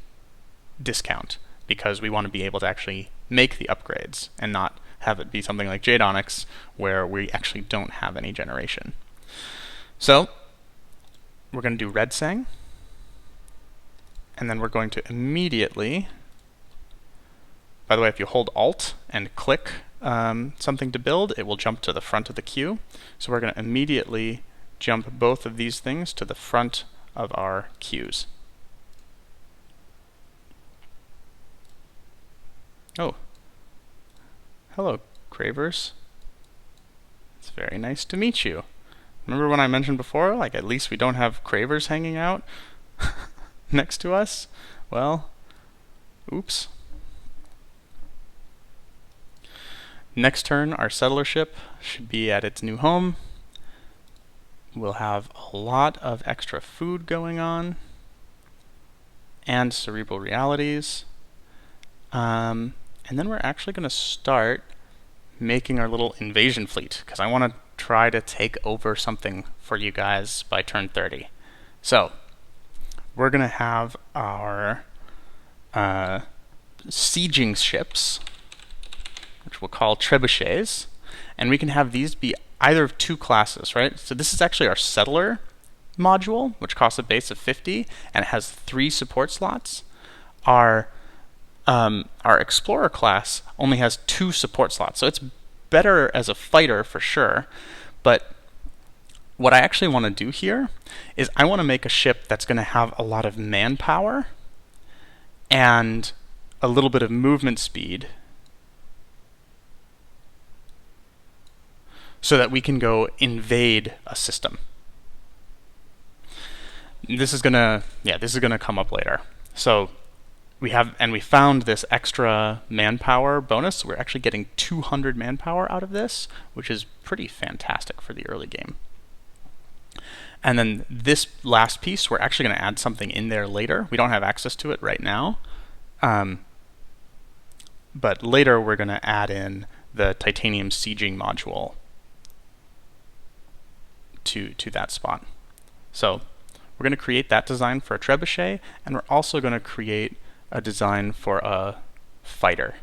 discount, because we want to be able to actually make the upgrades and not have it be something like Jade Onyx where we actually don't have any generation. So we're going to do Red Sang, and then we're going to immediately, by the way, if you hold Alt and click something to build, it will jump to the front of the queue. So we're going to immediately jump both of these things to the front of our queues. Oh, hello, Cravers. It's very nice to meet you. Remember when I mentioned before, like, at least we don't have Cravers hanging out next to us? Well, oops. Next turn, our settler ship should be at its new home. We'll have a lot of extra food going on, and cerebral realities. And then we're actually going to start making our little invasion fleet, because I want to try to take over something for you guys by turn 30. So we're going to have our sieging ships, which we'll call trebuchets, and we can have these be either of 2 classes, right? So this is actually our settler module, which costs a base of 50, and it has 3 support slots. Our explorer class only has 2 support slots, so it's better as a fighter for sure. But what I actually want to do here is I want to make a ship that's going to have a lot of manpower and a little bit of movement speed, so that we can go invade a system. This is gonna come up later. So we found this extra manpower bonus. We're actually getting 200 manpower out of this, which is pretty fantastic for the early game. And then this last piece, we're actually going to add something in there later. We don't have access to it right now, but later we're going to add in the titanium sieging module to that spot. So we're going to create that design for a trebuchet, and we're also going to create a design for a fighter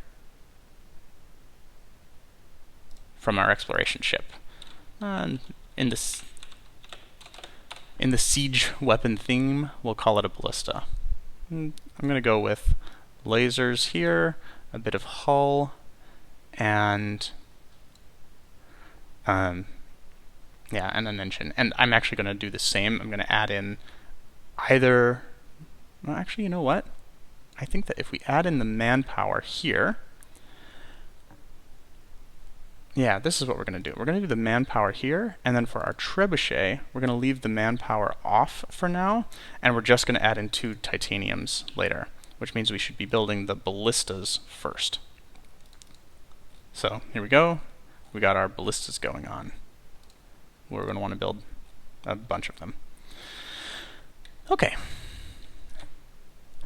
from our exploration ship. In the siege weapon theme, we'll call it a ballista. I'm going to go with lasers here, a bit of hull, and yeah, and an engine. And I'm actually going to do the same. I'm going to add in either... Well, actually, you know what? I think that if we add in the manpower here... Yeah, this is what we're going to do. We're going to do the manpower here, and then for our trebuchet, we're going to leave the manpower off for now, and we're just going to add in 2 titaniums later, which means we should be building the ballistas first. So here we go. We got our ballistas going on. We're going to want to build a bunch of them. Okay.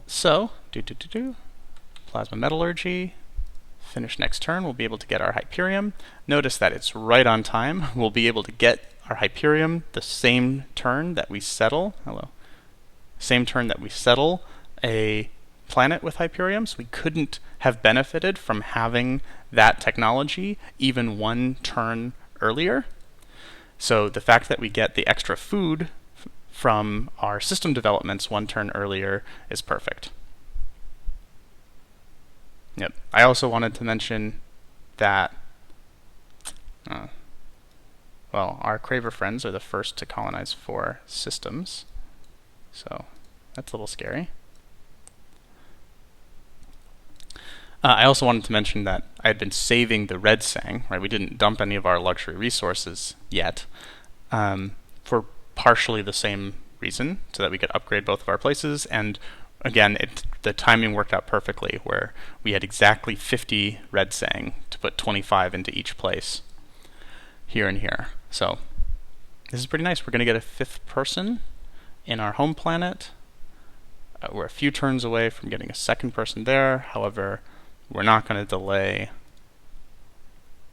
So, plasma metallurgy. Finish next turn, we'll be able to get our Hyperium. Notice that it's right on time. We'll be able to get our Hyperium the same turn that we settle. Same turn that we settle a planet with Hyperium. So we couldn't have benefited from having that technology even 1 turn earlier. So the fact that we get the extra food from our system developments 1 turn earlier is perfect. Yep. I also wanted to mention that, well, our Craver friends are the first to colonize 4 systems. So that's a little scary. I also wanted to mention that I had been saving the red sang, right? We didn't dump any of our luxury resources yet, for partially the same reason, so that we could upgrade both of our places. And again, the timing worked out perfectly, where we had exactly 50 red sang to put 25 into each place, here and here. So this is pretty nice. We're going to get a 5th person in our home planet. We're a few turns away from getting a 2nd person there. However, we're not going to delay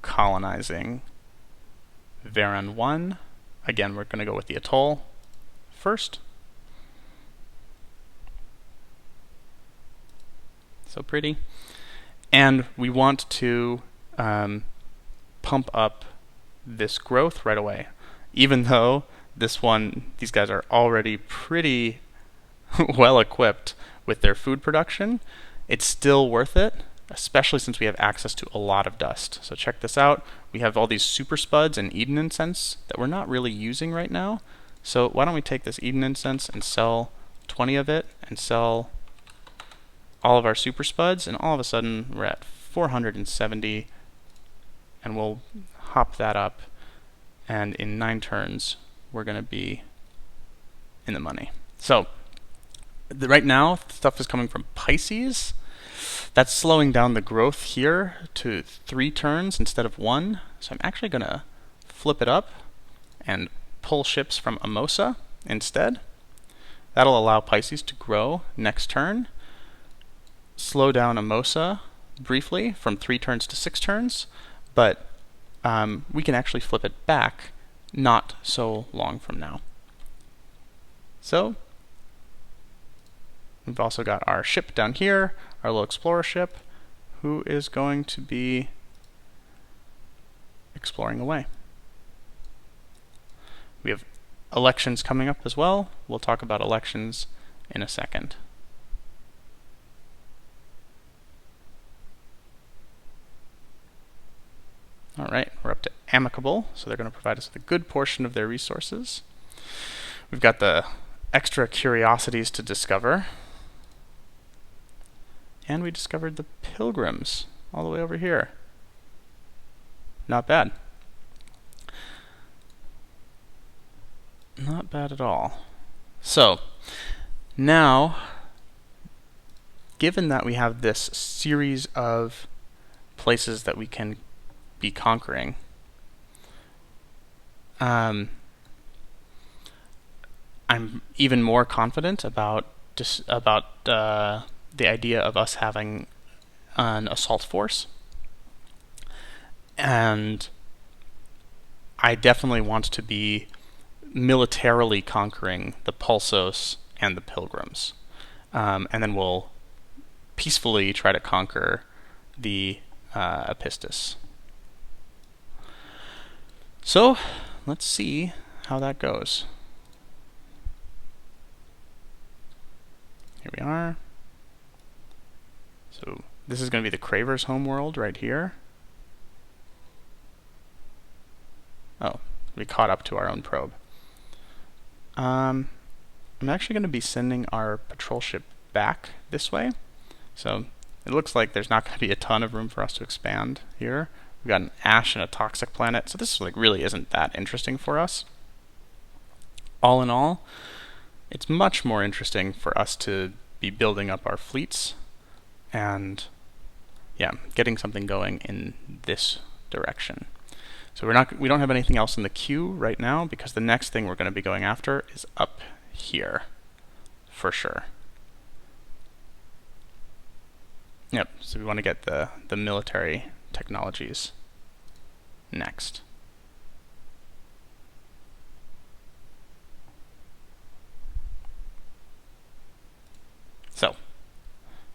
colonizing Varan 1. Again, we're going to go with the atoll first. So pretty. And we want to pump up this growth right away. Even though these guys are already pretty well equipped with their food production, it's still worth it, especially since we have access to a lot of dust. So check this out. We have all these super spuds and Eden incense that we're not really using right now. So why don't we take this Eden incense and sell 20 of it and sell all of our super spuds, and all of a sudden we're at 470, and we'll hop that up, and in 9 turns we're going to be in the money. So right now stuff is coming from Pisces. That's slowing down the growth here to 3 turns instead of 1. So I'm actually going to flip it up and pull ships from Amosa instead. That'll allow Pisces to grow next turn. Slow down Amosa briefly from 3 turns to 6 turns, but we can actually flip it back not so long from now. So we've also got our ship down here, our little explorer ship, who is going to be exploring away. We have elections coming up as well. We'll talk about elections in a second. Alright, we're up to amicable, so they're going to provide us with a good portion of their resources. We've got the extra curiosities to discover. And we discovered the pilgrims all the way over here. Not bad. Not bad at all. So, now, given that we have this series of places that we can be conquering, I'm even more confident about the idea of us having an assault force, and I definitely want to be militarily conquering the Pulsos and the Pilgrims, and then we'll peacefully try to conquer the Epistus. So let's see how that goes. Here we are. So this is going to be the Craver's homeworld right here. Oh, we caught up to our own probe. I'm actually going to be sending our patrol ship back this way. So it looks like there's not going to be a ton of room for us to expand here. We've got an ash and a toxic planet, so this like really isn't that interesting for us. All in all, it's much more interesting for us to be building up our fleets and yeah, getting something going in this direction. So we don't have anything else in the queue right now because the next thing we're going to be going after is up here for sure. Yep, so we want to get the military technologies next. So,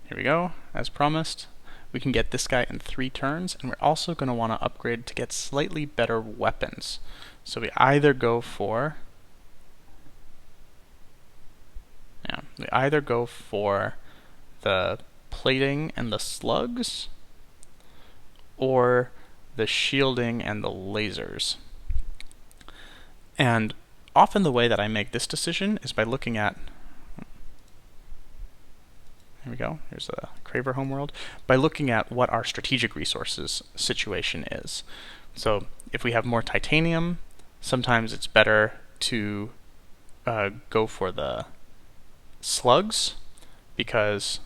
here we go, as promised. We can get this guy in 3 turns, and we're also going to want to upgrade to get slightly better weapons. So we either go for the plating and the slugs, or the shielding and the lasers. And often the way that I make this decision is by looking at, here we go, here's the Craver homeworld, by looking at what our strategic resources situation is. So if we have more titanium, sometimes it's better to go for the slugs, because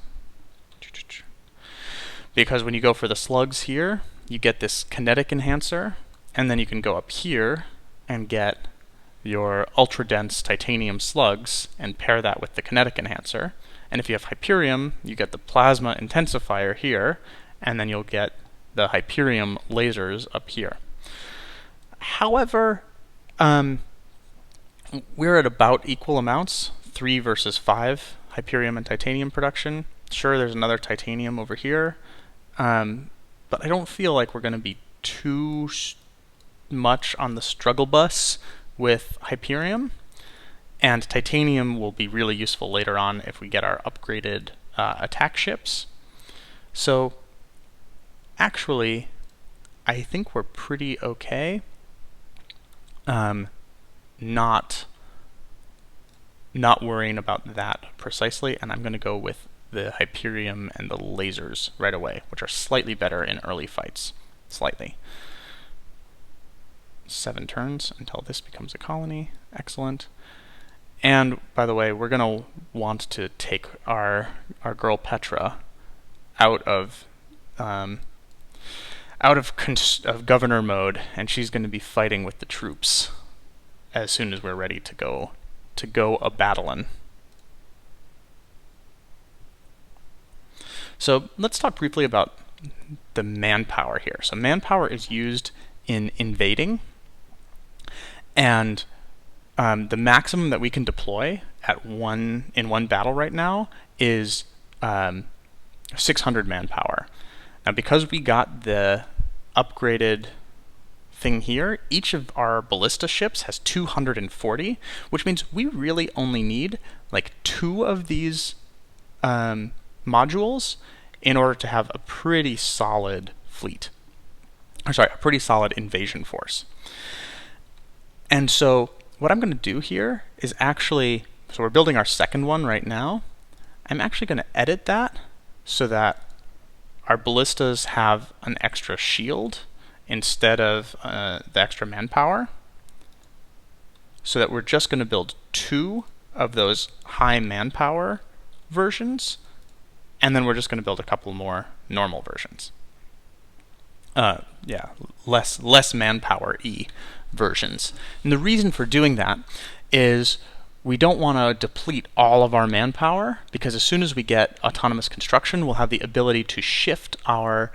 when you go for the slugs here, you get this kinetic enhancer, and then you can go up here and get your ultra-dense titanium slugs and pair that with the kinetic enhancer. And if you have Hyperium, you get the plasma intensifier here, and then you'll get the Hyperium lasers up here. However, we're at about equal amounts, 3 versus 5 Hyperium and titanium production. Sure, there's another titanium over here, but I don't feel like we're going to be too much on the struggle bus with Hyperium, and titanium will be really useful later on if we get our upgraded attack ships. So actually, I think we're pretty okay. Not worrying about that precisely, and I'm going to go with the Hyperium and the lasers right away, which are slightly better in early fights. Slightly. 7 turns until this becomes a colony. Excellent. And by the way, we're going to want to take our girl Petra out of governor mode, and she's going to be fighting with the troops as soon as we're ready to go a battling. So let's talk briefly about the manpower here. So manpower is used in invading, and the maximum that we can deploy in one battle right now is 600 manpower. Now, because we got the upgraded thing here, each of our ballista ships has 240, which means we really only need like 2 of these modules in order to have a pretty solid fleet. Or sorry, a pretty solid invasion force. And so what I'm going to do here is actually, so we're building our second one right now. I'm actually going to edit that so that our ballistas have an extra shield instead of the extra manpower, so that we're just going to build 2 of those high manpower versions, and then we're just going to build a couple more normal versions. Less manpower-y versions. And the reason for doing that is we don't want to deplete all of our manpower, because as soon as we get autonomous construction, we'll have the ability to shift our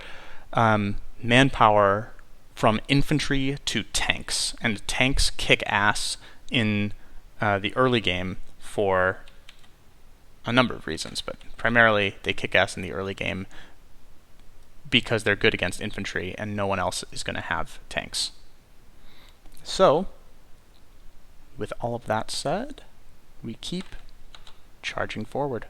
manpower from infantry to tanks. And tanks kick ass in the early game for a number of reasons, but primarily they kick ass in the early game because they're good against infantry and no one else is going to have tanks. So, with all of that said, we keep charging forward.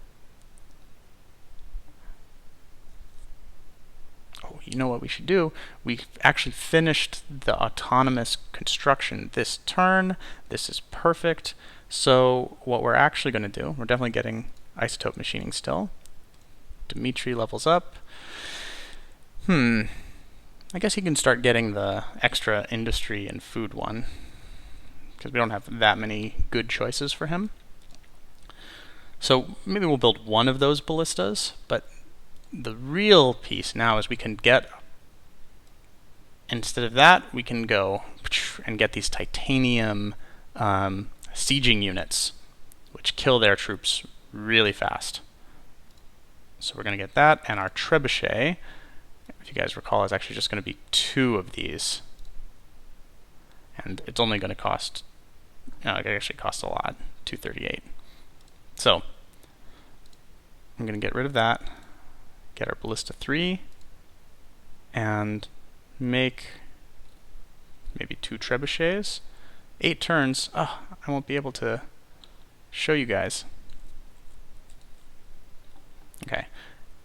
Oh, you know what we should do? We actually finished the autonomous construction this turn. This is perfect. So what we're actually going to do, we're definitely getting isotope machining still. Dmitri levels up. I guess he can start getting the extra industry and food one, because we don't have that many good choices for him. So maybe we'll build one of those ballistas, but the real piece now is we can get, instead of that, we can go and get these titanium sieging units, which kill their troops really fast. So we're going to get that, and our trebuchet, if you guys recall, is actually just going to be 2 of these. And it's only going to cost, it actually costs a lot, 238. So I'm going to get rid of that, get our ballista 3, and make maybe 2 trebuchets. 8 turns. Oh, I won't be able to show you guys. Okay.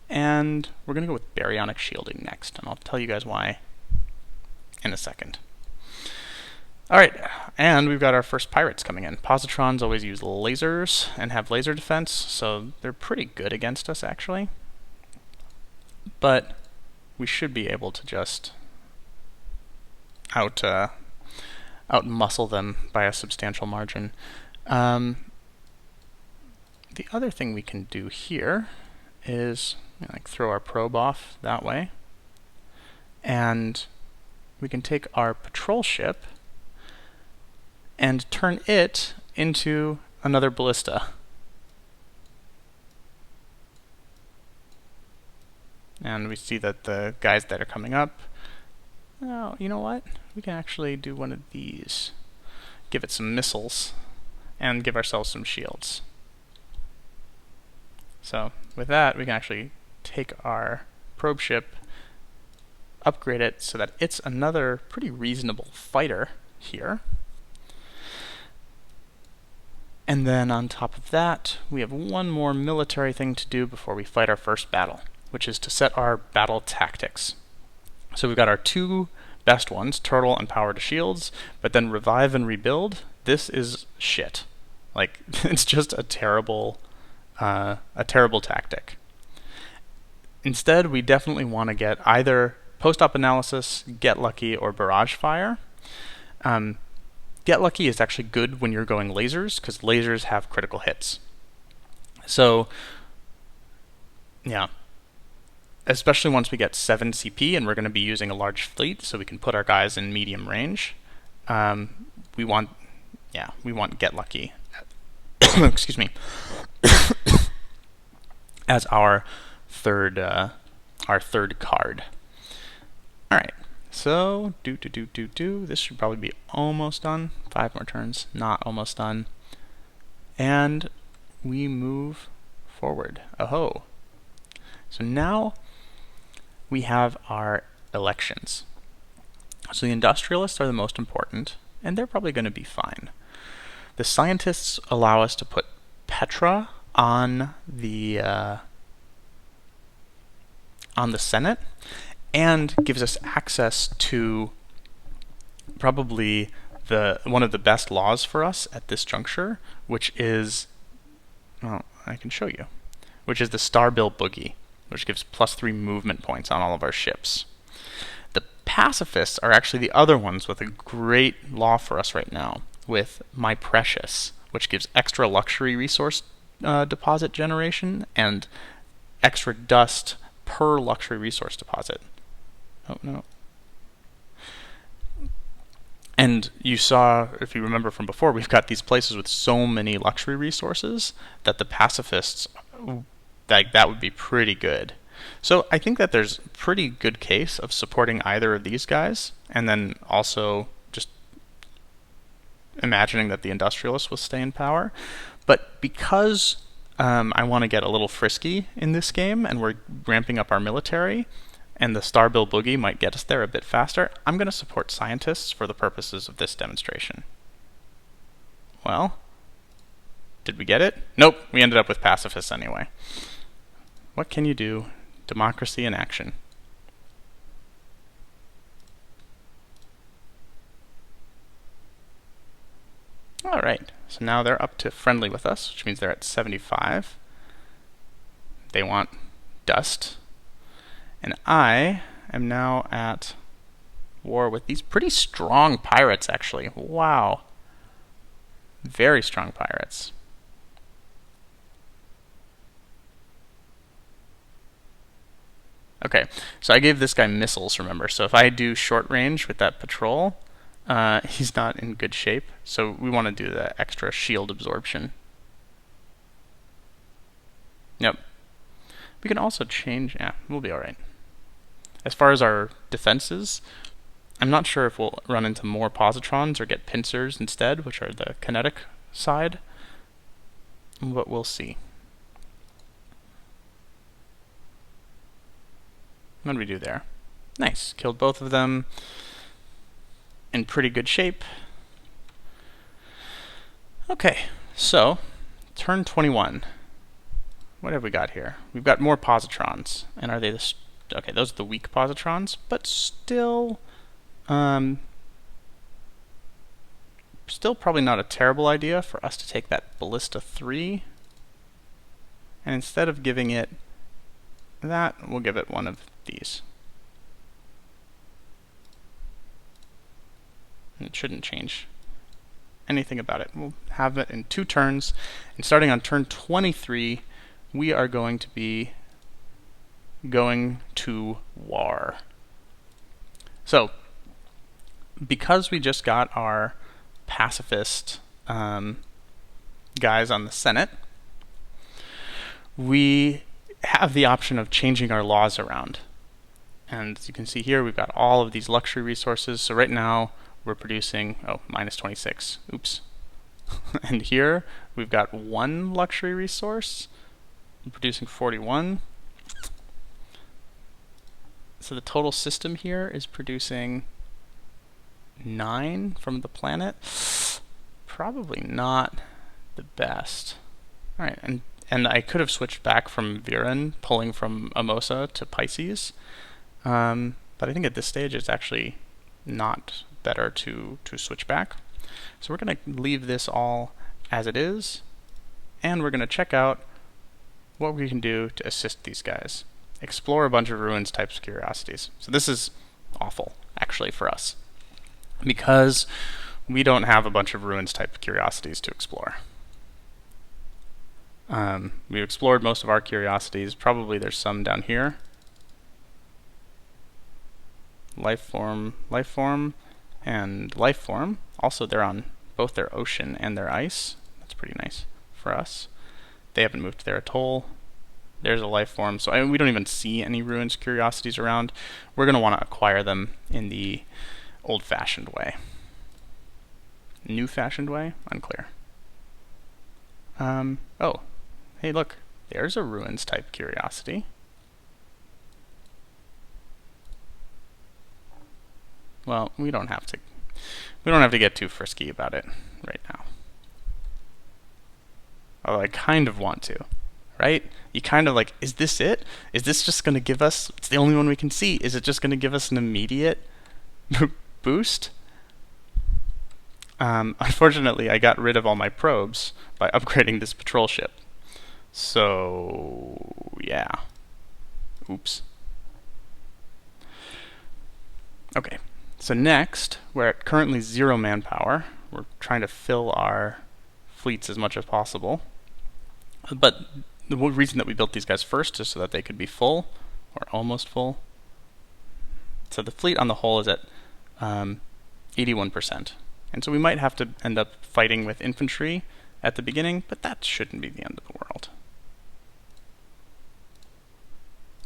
And we're going to go with baryonic shielding next, and I'll tell you guys why in a second. Alright, and we've got our first pirates coming in. Positrons always use lasers and have laser defense, so they're pretty good against us, actually. But we should be able to just out-muscle them by a substantial margin. The other thing we can do here is like throw our probe off that way, and we can take our patrol ship and turn it into another ballista. And we see that the guys that are coming up, oh, you know what? We can actually do one of these. Give it some missiles and give ourselves some shields. So with that, we can actually take our probe ship, upgrade it so that it's another pretty reasonable fighter here. And then on top of that, we have one more military thing to do before we fight our first battle, which is to set our battle tactics. So we've got our 2 best ones, turtle and power to shields, but then revive and rebuild. This is shit. Like, it's just a terrible tactic. Instead, we definitely want to get either post-op analysis, get lucky, or barrage fire. Get lucky is actually good when you're going lasers, because lasers have critical hits. So, yeah. Especially once we get 7 CP and we're going to be using a large fleet, so we can put our guys in medium range. We want get lucky. Excuse me. As our third card. All right. So this should probably be almost done. 5 more turns, not almost done. And we move forward. Oh-ho. So now we have our elections. So the industrialists are the most important, and they're probably going to be fine. The scientists allow us to put Petra on the Senate, and gives us access to probably one of the best laws for us at this juncture, which is, well, I can show you, which is the Starbill Boogie, which gives +3 movement points on all of our ships. The pacifists are actually the other ones with a great law for us right now, with My Precious, which gives extra luxury resource deposit generation and extra dust per luxury resource deposit. Oh, no. And you saw, if you remember from before, we've got these places with so many luxury resources that the pacifists, that would be pretty good. So I think that there's a pretty good case of supporting either of these guys, and then also just imagining that the industrialists will stay in power. But because I want to get a little frisky in this game, and we're ramping up our military, and the Star Bill Boogie might get us there a bit faster, I'm going to support scientists for the purposes of this demonstration. Well, did we get it? Nope, we ended up with pacifists anyway. What can you do? Democracy in action. Alright, so now they're up to friendly with us, which means they're at 75. They want dust. And I am now at war with these pretty strong pirates, actually. Wow. Very strong pirates. Okay, so I gave this guy missiles, remember. So if I do short range with that patrol, he's not in good shape. So we want to do the extra shield absorption. Yep. We can also change... Yeah, we'll be alright. As far as our defenses, I'm not sure if we'll run into more positrons or get pincers instead, which are the kinetic side. But we'll see. What did we do there? Nice. Killed both of them. In pretty good shape. Okay, so turn 21. What have we got here? We've got more positrons. And are they the... Okay, those are the weak positrons, but still... still probably not a terrible idea for us to take that Ballista 3. And instead of giving it that, we'll give it one of these. And it shouldn't change anything about it. We'll have it in 2 turns. And starting on turn 23, we are going to be going to war. So, because we just got our pacifist guys on the Senate, we have the option of changing our laws around. And as you can see here, we've got all of these luxury resources. So right now, we're producing, minus 26. Oops. And here, we've got 1 luxury resource. We're producing 41. So the total system here is producing 9 from the planet. Probably not the best. Alright, and I could have switched back from Viren, pulling from Amosa to Pisces. But I think at this stage it's actually not better to switch back. So we're going to leave this all as it is, and we're going to check out what we can do to assist these guys. Explore a bunch of ruins types of curiosities. So this is awful, actually, for us, because we don't have a bunch of ruins type of curiosities to explore. We've explored most of our curiosities. Probably there's some down here. Life form, and life form. Also, they're on both their ocean and their ice. That's pretty nice for us. They haven't moved to their atoll. There's a life form. So we don't even see any ruins curiosities around. We're going to want to acquire them in the old-fashioned way. New-fashioned way? Unclear. Oh, hey, look. There's a ruins type curiosity. Well, we don't have to get too frisky about it right now. Although I kind of want to, right? You kind of like, is this it? Is this just going to give us, it's the only one we can see, is it just going to give us an immediate boost? Unfortunately, I got rid of all my probes by upgrading this patrol ship. So, yeah. Oops. Okay. So next, we're at currently 0 manpower. We're trying to fill our fleets as much as possible. But the reason that we built these guys first is so that they could be full, or almost full. So the fleet on the whole is at 81%. And so we might have to end up fighting with infantry at the beginning, but that shouldn't be the end of the world.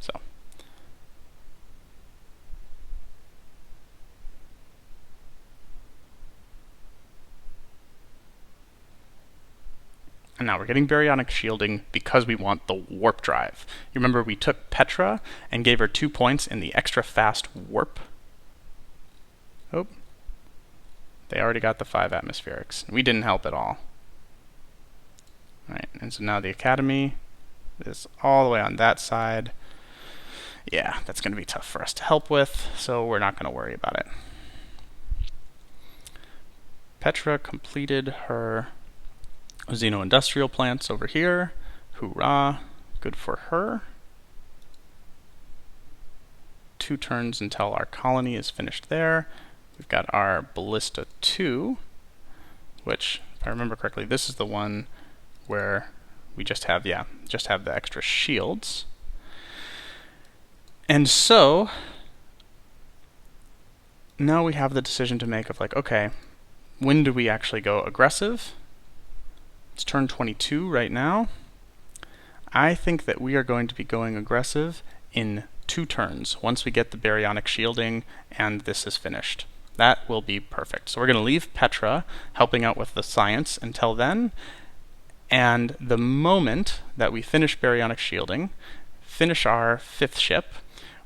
So. And now we're getting baryonic shielding because we want the warp drive. You remember we took Petra and gave her 2 points in the extra fast warp. Oh, they already got the 5 atmospherics. We didn't help at all. Alright, and so now the Academy is all the way on that side. Yeah, that's going to be tough for us to help with, so we're not going to worry about it. Petra completed her xeno-industrial plants over here. Hoorah, good for her. 2 turns until our colony is finished there. We've got our Ballista 2, which, if I remember correctly, this is the one where we just have the extra shields. And so now we have the decision to make of like, okay, when do we actually go aggressive? It's turn 22 right now. I think that we are going to be going aggressive in 2 turns once we get the baryonic shielding and this is finished. That will be perfect. So we're going to leave Petra helping out with the science until then, and the moment that we finish baryonic shielding, finish our 5th ship,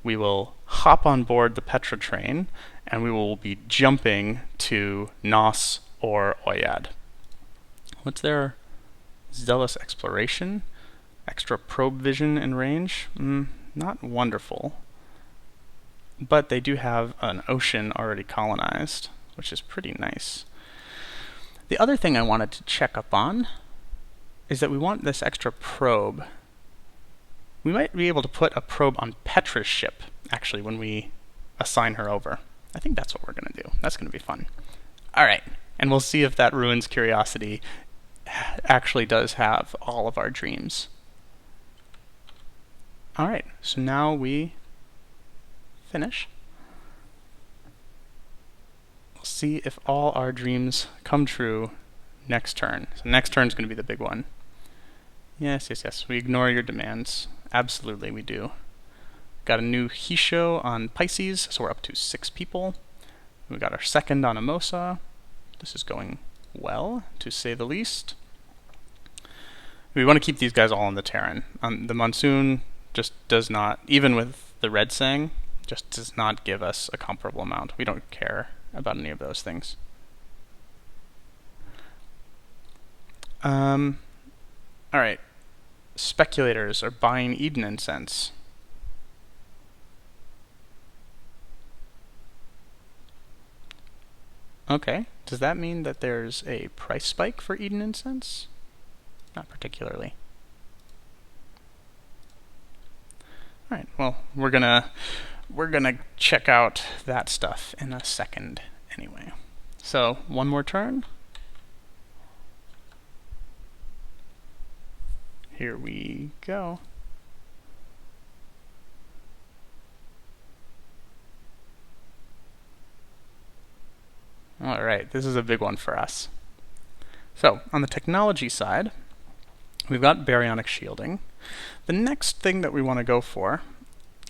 we will hop on board the Petra train and we will be jumping to Nos or Oyad. What's their zealous exploration? Extra probe vision and range? Not wonderful. But they do have an ocean already colonized, which is pretty nice. The other thing I wanted to check up on is that we want this extra probe. We might be able to put a probe on Petra's ship, actually, when we assign her over. I think that's what we're going to do. That's going to be fun. Alright, and we'll see if that Ruins Curiosity actually does have all of our dreams. Alright, so now we finish. We'll see if all our dreams come true next turn. So next turn is going to be the big one. Yes. We ignore your demands. Absolutely, we do. Got a new Hisho on Pisces, so we're up to 6 people. We got our second on Amosa. This is going well, to say the least. We want to keep these guys all in the Terran. The Monsoon just does not, even with the Red Sang, just does not give us a comparable amount. We don't care about any of those things. Alright. Speculators are buying Eden incense. Okay. Does that mean that there's a price spike for Eden incense? Not particularly. Alright, well, we're gonna check out that stuff in a second anyway. So, one more turn. Here we go. Alright, this is a big one for us. So, on the technology side, we've got baryonic shielding. The next thing that we want to go for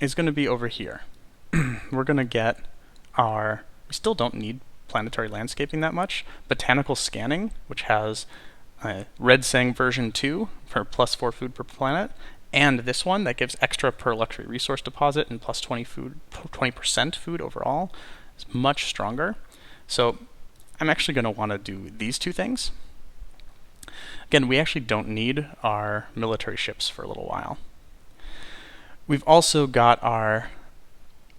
is going to be over here. We're going to get our... We still don't need planetary landscaping that much. Botanical scanning, which has Red Sang version 2 for +4 food per planet, and this one that gives extra per luxury resource deposit and plus 20% food overall. It's much stronger. So I'm actually going to want to do these 2 things. Again, we actually don't need our military ships for a little while. We've also got our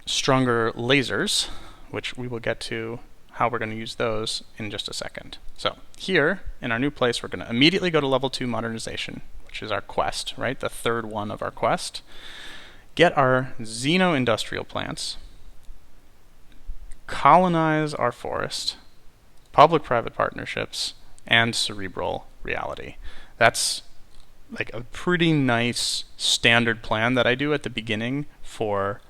stronger lasers, which we will get to how we're going to use those in just a second. So here, in our new place, we're going to immediately go to level 2 modernization, which is our quest, right? The 3rd one of our quest. Get our xeno-industrial plants, colonize our forest, public-private partnerships, and cerebral reality. That's like a pretty nice standard plan that I do at the beginning for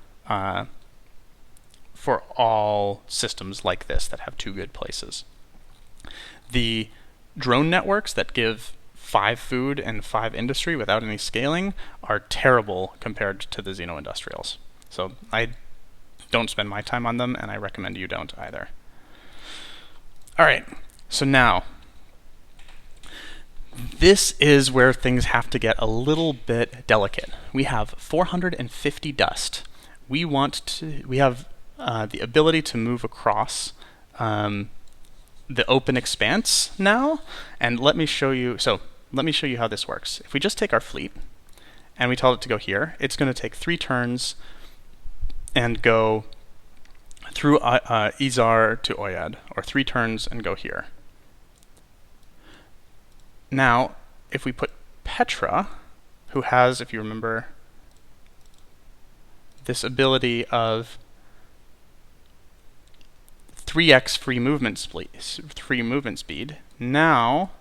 all systems like this that have 2 good places. The drone networks that give 5 food and 5 industry without any scaling are terrible compared to the xeno-industrials. So I don't spend my time on them, and I recommend you don't either. Alright, so now This is where things have to get a little bit delicate. We have 450 dust. We have the ability to move across the open expanse now, and let me show you. So let me show you how this works. If we just take our fleet and we tell it to go here, it's going to take 3 turns and go through Izar to Oyad, or 3 turns and go here. Now, if we put Petra, who has, if you remember, this ability of 3x free movement speed, now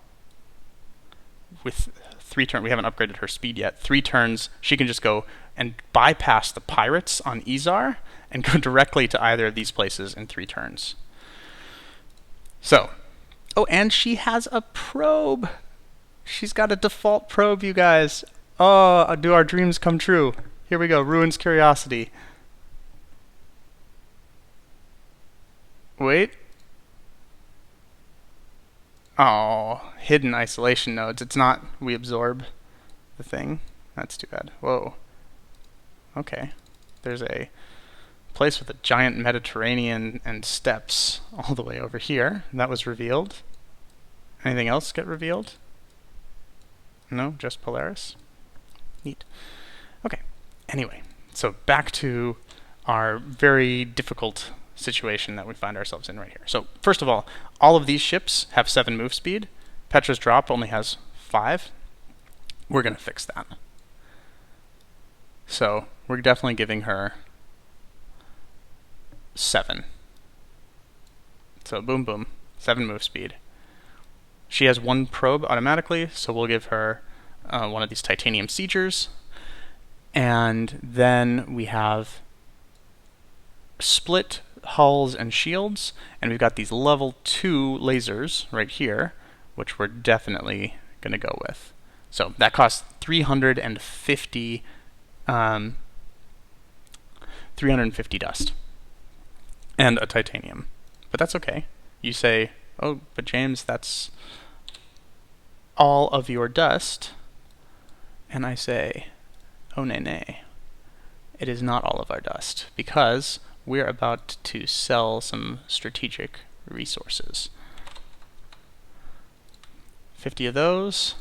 with 3 turns, we haven't upgraded her speed yet. 3 turns, she can just go and bypass the pirates on Izar and go directly to either of these places in 3 turns. So, oh, and she has a probe. She's got a default probe, you guys. Oh, do our dreams come true? Here we go, Ruin's Curiosity. Wait. Oh, hidden isolation nodes. It's not we absorb the thing. That's too bad. Whoa. Okay. There's a place with a giant Mediterranean and steppes all the way over here. That was revealed. Anything else get revealed? No, just Polaris. Neat. Okay. Anyway, so back to our very difficult situation that we find ourselves in right here. So first of all of these ships have 7 move speed. Petra's drop only has 5. We're going to fix that. So we're definitely giving her 7. So boom, boom, 7 move speed. She has 1 probe automatically, so we'll give her one of these titanium siegers. And then we have split hulls and shields, and we've got these level 2 lasers right here, which we're definitely going to go with. So that costs 350 dust and a titanium. But that's okay. You say, oh, but James, that's all of your dust. And I say, oh, nay, nay. It is not all of our dust, because we're about to sell some strategic resources. 50 of those,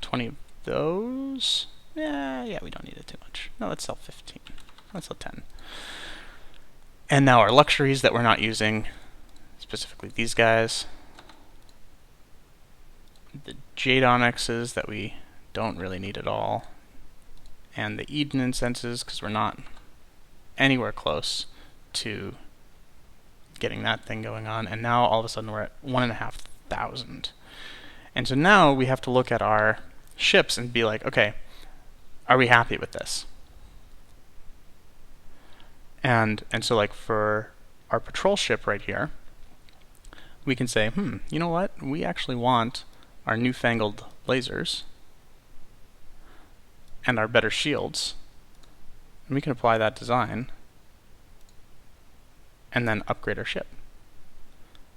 20 of those. Yeah, we don't need it too much. No, let's sell 15. Let's sell 10. And now our luxuries that we're not using, specifically these guys. The jade onyxes that we don't really need at all. And the Eden incenses, because we're not anywhere close to getting that thing going on. And now all of a sudden we're at 1,500. And so now we have to look at our ships and be like, okay, are we happy with this? And so like for our patrol ship right here, we can say, you know what? We actually want our newfangled lasers and our better shields. And we can apply that design and then upgrade our ship.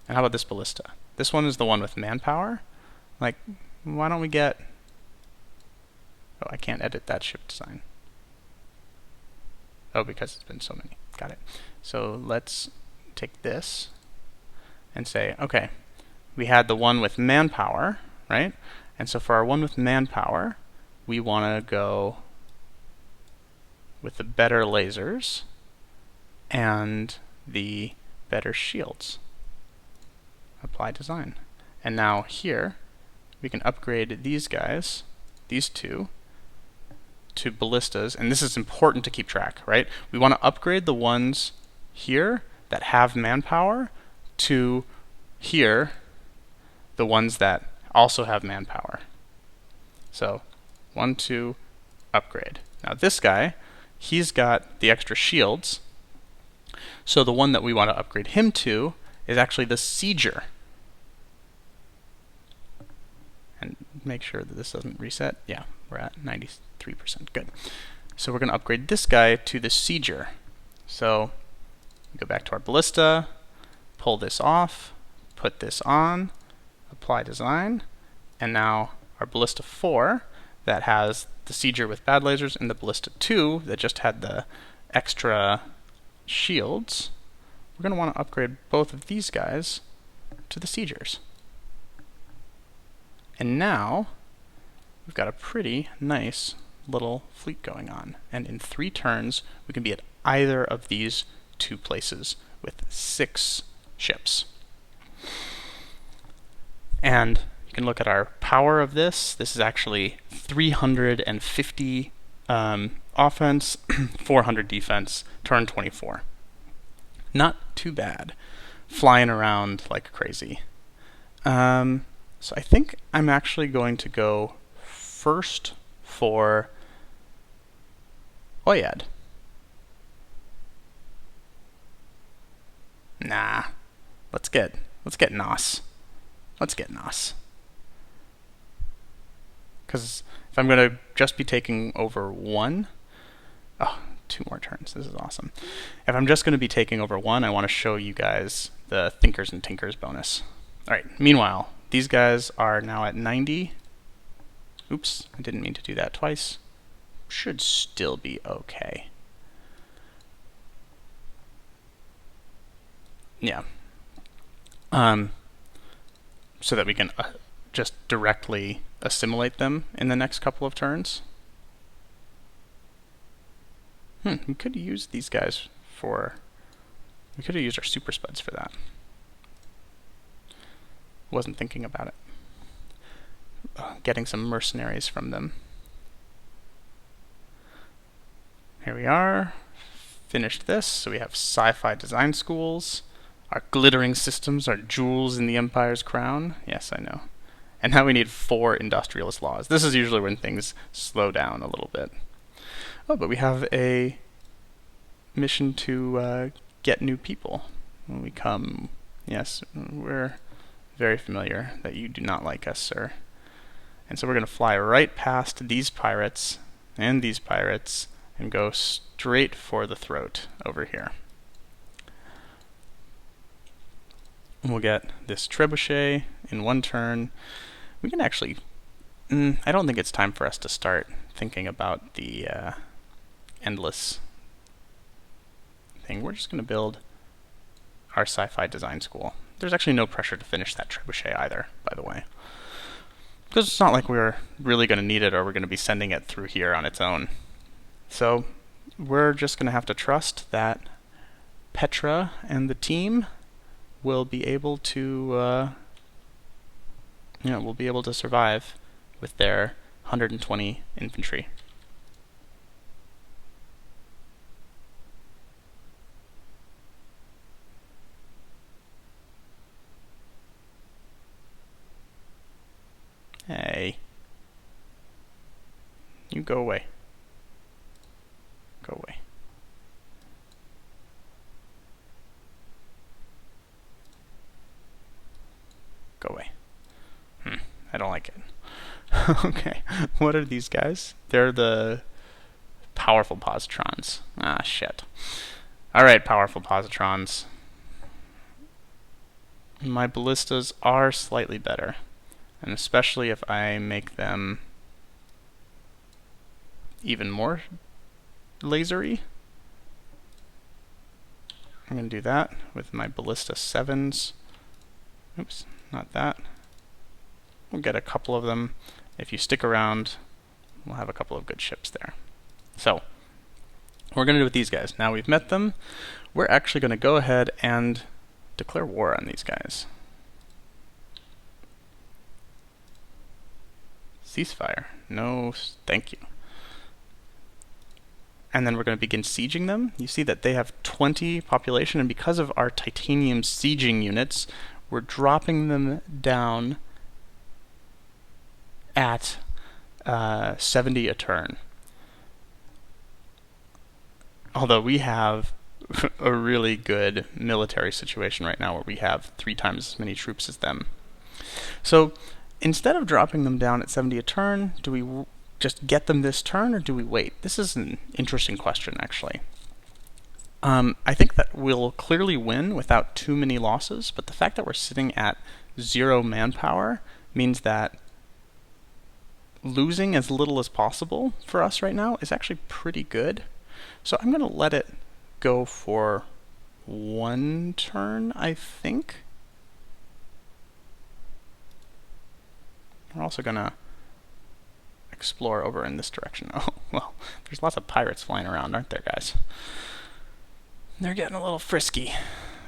And how about this ballista? This one is the one with manpower. Like, why don't we get... Oh, I can't edit that ship design. Oh, because it's been so many. Got it. So let's take this and say, okay, we had the one with manpower, right? And so for our one with manpower, we want to go with the better lasers and the better shields. Apply design. And now here, we can upgrade these guys, these two, to ballistas. And this is important to keep track, right? We want to upgrade the ones here that have manpower to here, the ones that also have manpower. So 1, 2, upgrade. Now this guy, he's got the extra shields. So the one that we want to upgrade him to is actually the Sieger. And make sure that this doesn't reset. Yeah, we're at 93%. Good. So we're going to upgrade this guy to the Sieger. So we go back to our ballista, pull this off, put this on, apply design, and now our Ballista 4 that has the Sieger with bad lasers and the Ballista 2 that just had the extra shields, we're going to want to upgrade both of these guys to the Siegers. And now we've got a pretty nice little fleet going on. And in 3 turns, we can be at either of these 2 places with 6 ships. And you can look at our power of this. This is actually 350 offense, 400 defense, turn 24. Not too bad. Flying around like crazy. So I think I'm actually going to go first for Oyad. Nah. Let's get Nos. Let's get Nos. Because if I'm going to just be taking over 1... Oh, 2 more turns. This is awesome. If I'm just going to be taking over 1, I want to show you guys the Thinkers and Tinkers bonus. Alright, meanwhile, these guys are now at 90. Oops, I didn't mean to do that twice. Should still be okay. Yeah. So that we can just directly assimilate them in the next couple of turns. We could use these guys for... We could have used our super spuds for that. Wasn't thinking about it. Getting some mercenaries from them. Here we are. Finished this. So we have sci-fi design schools. Our glittering systems are jewels in the Empire's crown. Yes, I know. And now we need 4 industrialist laws. This is usually when things slow down a little bit. Oh, but we have a mission to get new people. When we come, yes, we're very familiar that you do not like us, sir. And so we're going to fly right past these pirates and go straight for the throat over here. We'll get this trebuchet in 1 turn. We can actually... I don't think it's time for us to start thinking about the endless thing. We're just going to build our sci-fi design school. There's actually no pressure to finish that trebuchet either, by the way. Because it's not like we're really going to need it or we're going to be sending it through here on its own. So we're just going to have to trust that Petra and the team will be able to will be able to survive with their 120 infantry. Hey. You go away. Go away. Go away. I don't like it. Okay, what are these guys? They're the powerful positrons. Ah, shit. Alright, powerful positrons. My ballistas are slightly better. And especially if I make them even more lasery. I'm going to do that with my ballista 7s. Oops, not that. We'll get a couple of them. If you stick around, we'll have a couple of good ships there. So, what we're going to do with these guys, now we've met them, we're actually going to go ahead and declare war on these guys. Ceasefire. No, thank you. And then we're going to begin sieging them. You see that they have 20 population, and because of our titanium sieging units, we're dropping them down at 70 a turn. Although we have a really good military situation right now where we have 3 times as many troops as them. So instead of dropping them down at 70 a turn, do we just get them this turn or do we wait? This is an interesting question, actually. I think that we'll clearly win without too many losses, but the fact that we're sitting at 0 manpower means that losing as little as possible for us right now is actually pretty good. So I'm going to let it go for one turn, I think. We're also going to explore over in this direction. Oh, well, there's lots of pirates flying around, aren't there, guys? They're getting a little frisky.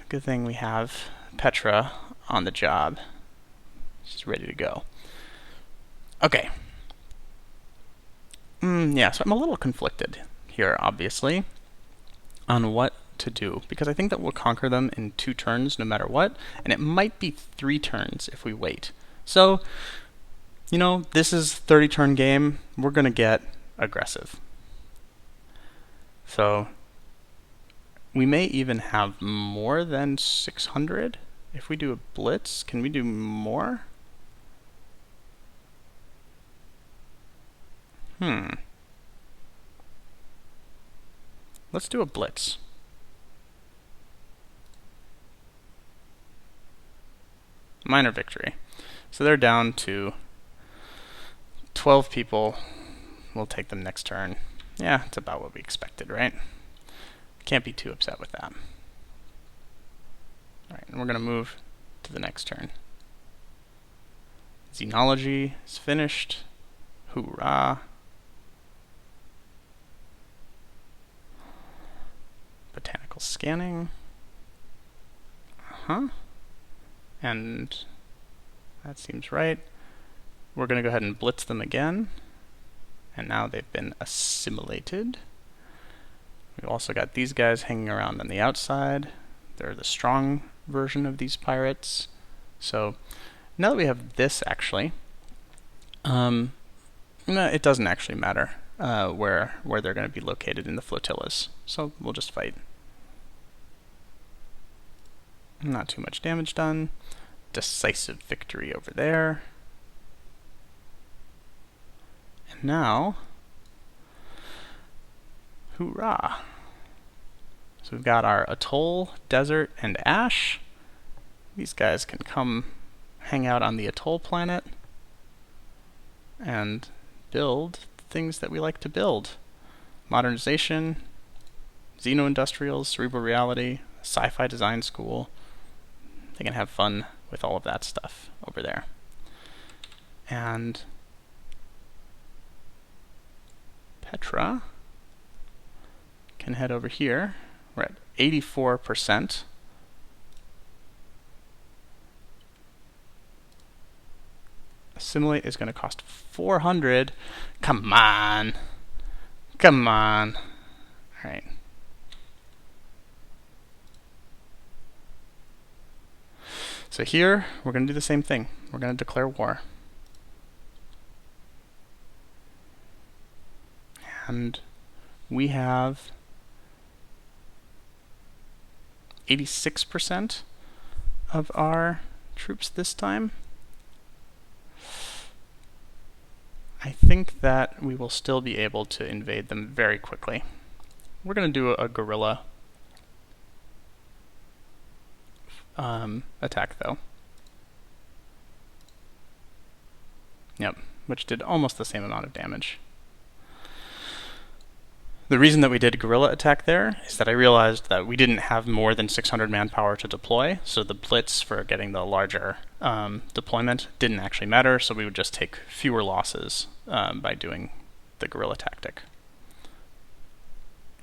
Good thing we have Petra on the job. She's ready to go. Okay. Yeah, so I'm a little conflicted here, obviously, on what to do, because I think that we'll conquer them in 2 turns no matter what, and it might be 3 turns if we wait. So, you know, this is 30-turn game. We're going to get aggressive. So, we may even have more than 600 if we do a blitz. Can we do more? Let's do a blitz. Minor victory. So they're down to 12 people. We'll take them next turn. Yeah, it's about what we expected, right? Can't be too upset with that. Alright, and we're going to move to the next turn. Xenology is finished. Hoorah. Botanical scanning. And that seems right. We're going to go ahead and blitz them again. And now they've been assimilated. We've also got these guys hanging around on the outside. They're the strong version of these pirates. So now that we have this, actually, no, it doesn't actually matter where they're going to be located in the flotillas. So we'll just fight. Not too much damage done. Decisive victory over there. And now, hoorah! So we've got our atoll, desert, and ash. These guys can come hang out on the atoll planet and build things that we like to build. Modernization, xeno-industrials, cerebral reality, sci-fi design school. They can have fun with all of that stuff over there. And Petra can head over here. We're at 84%. Assimilate is going to cost 400. Come on. Come on. All right. So here, we're going to do the same thing. We're going to declare war. And we have 86% of our troops this time. I think that we will still be able to invade them very quickly. We're going to do a guerrilla attack, though. Yep, which did almost the same amount of damage. The reason that we did a guerrilla attack there is that I realized that we didn't have more than 600 manpower to deploy, so the blitz for getting the larger deployment didn't actually matter, so we would just take fewer losses by doing the guerrilla tactic.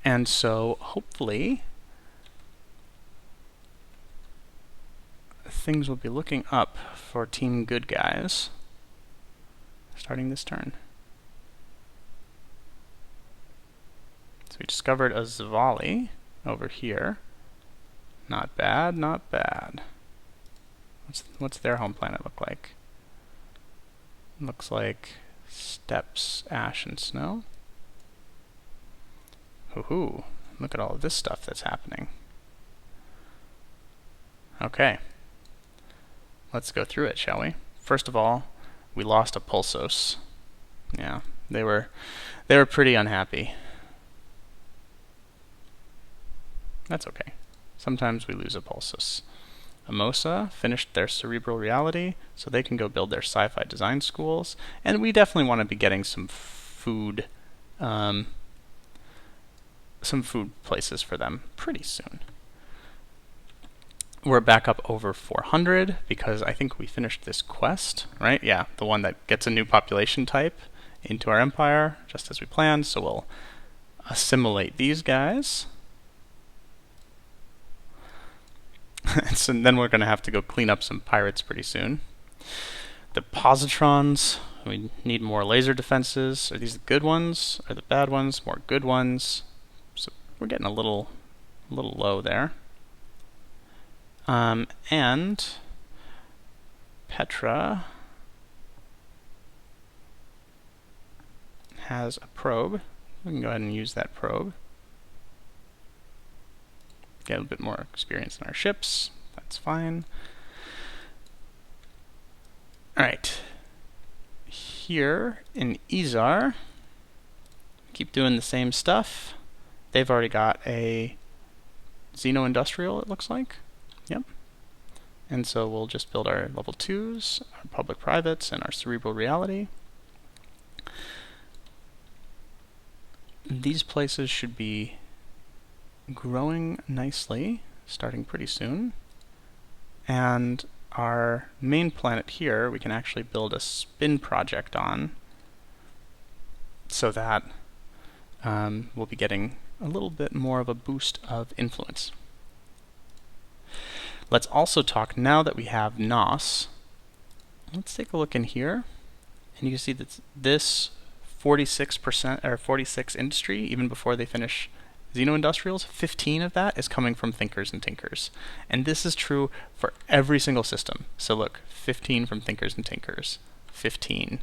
And so, hopefully, things will be looking up for Team Good Guys starting this turn. So we discovered a Zavali over here. Not bad, not bad. What's their home planet look like? Looks like steppes, ash, and snow. Hoo-hoo. Look at all of this stuff that's happening. Okay. Let's go through it, shall we? First of all, we lost a Pulsos. Yeah, they were pretty unhappy. That's okay. Sometimes we lose a Pulsos. Amosa finished their cerebral reality, so they can go build their sci-fi design schools. And we definitely want to be getting some food places for them pretty soon. We're back up over 400 because I think we finished this quest, right? Yeah, the one that gets a new population type into our empire, just as we planned. So we'll assimilate these guys. So then we're going to have to go clean up some pirates pretty soon. The positrons, we need more laser defenses. Are these the good ones? Are the bad ones? More good ones. So we're getting a little low there. And Petra has a probe. We can go ahead and use that probe. Get a bit more experience in our ships. That's fine. Alright. Here in Izar, keep doing the same stuff. They've already got a Xeno-Industrial, it looks like. Yep. And so we'll just build our level 2s, our public privates, and our cerebral reality. These places should be growing nicely, starting pretty soon. And our main planet here, we can actually build a spin project on, so that we'll be getting a little bit more of a boost of influence. Let's also talk, now that we have NOS, let's take a look in here, and you can see that this 46% or 46 industry, even before they finish Xeno-Industrials, 15 of that is coming from Thinkers and Tinkers. And this is true for every single system. So look, 15 from Thinkers and Tinkers, 15,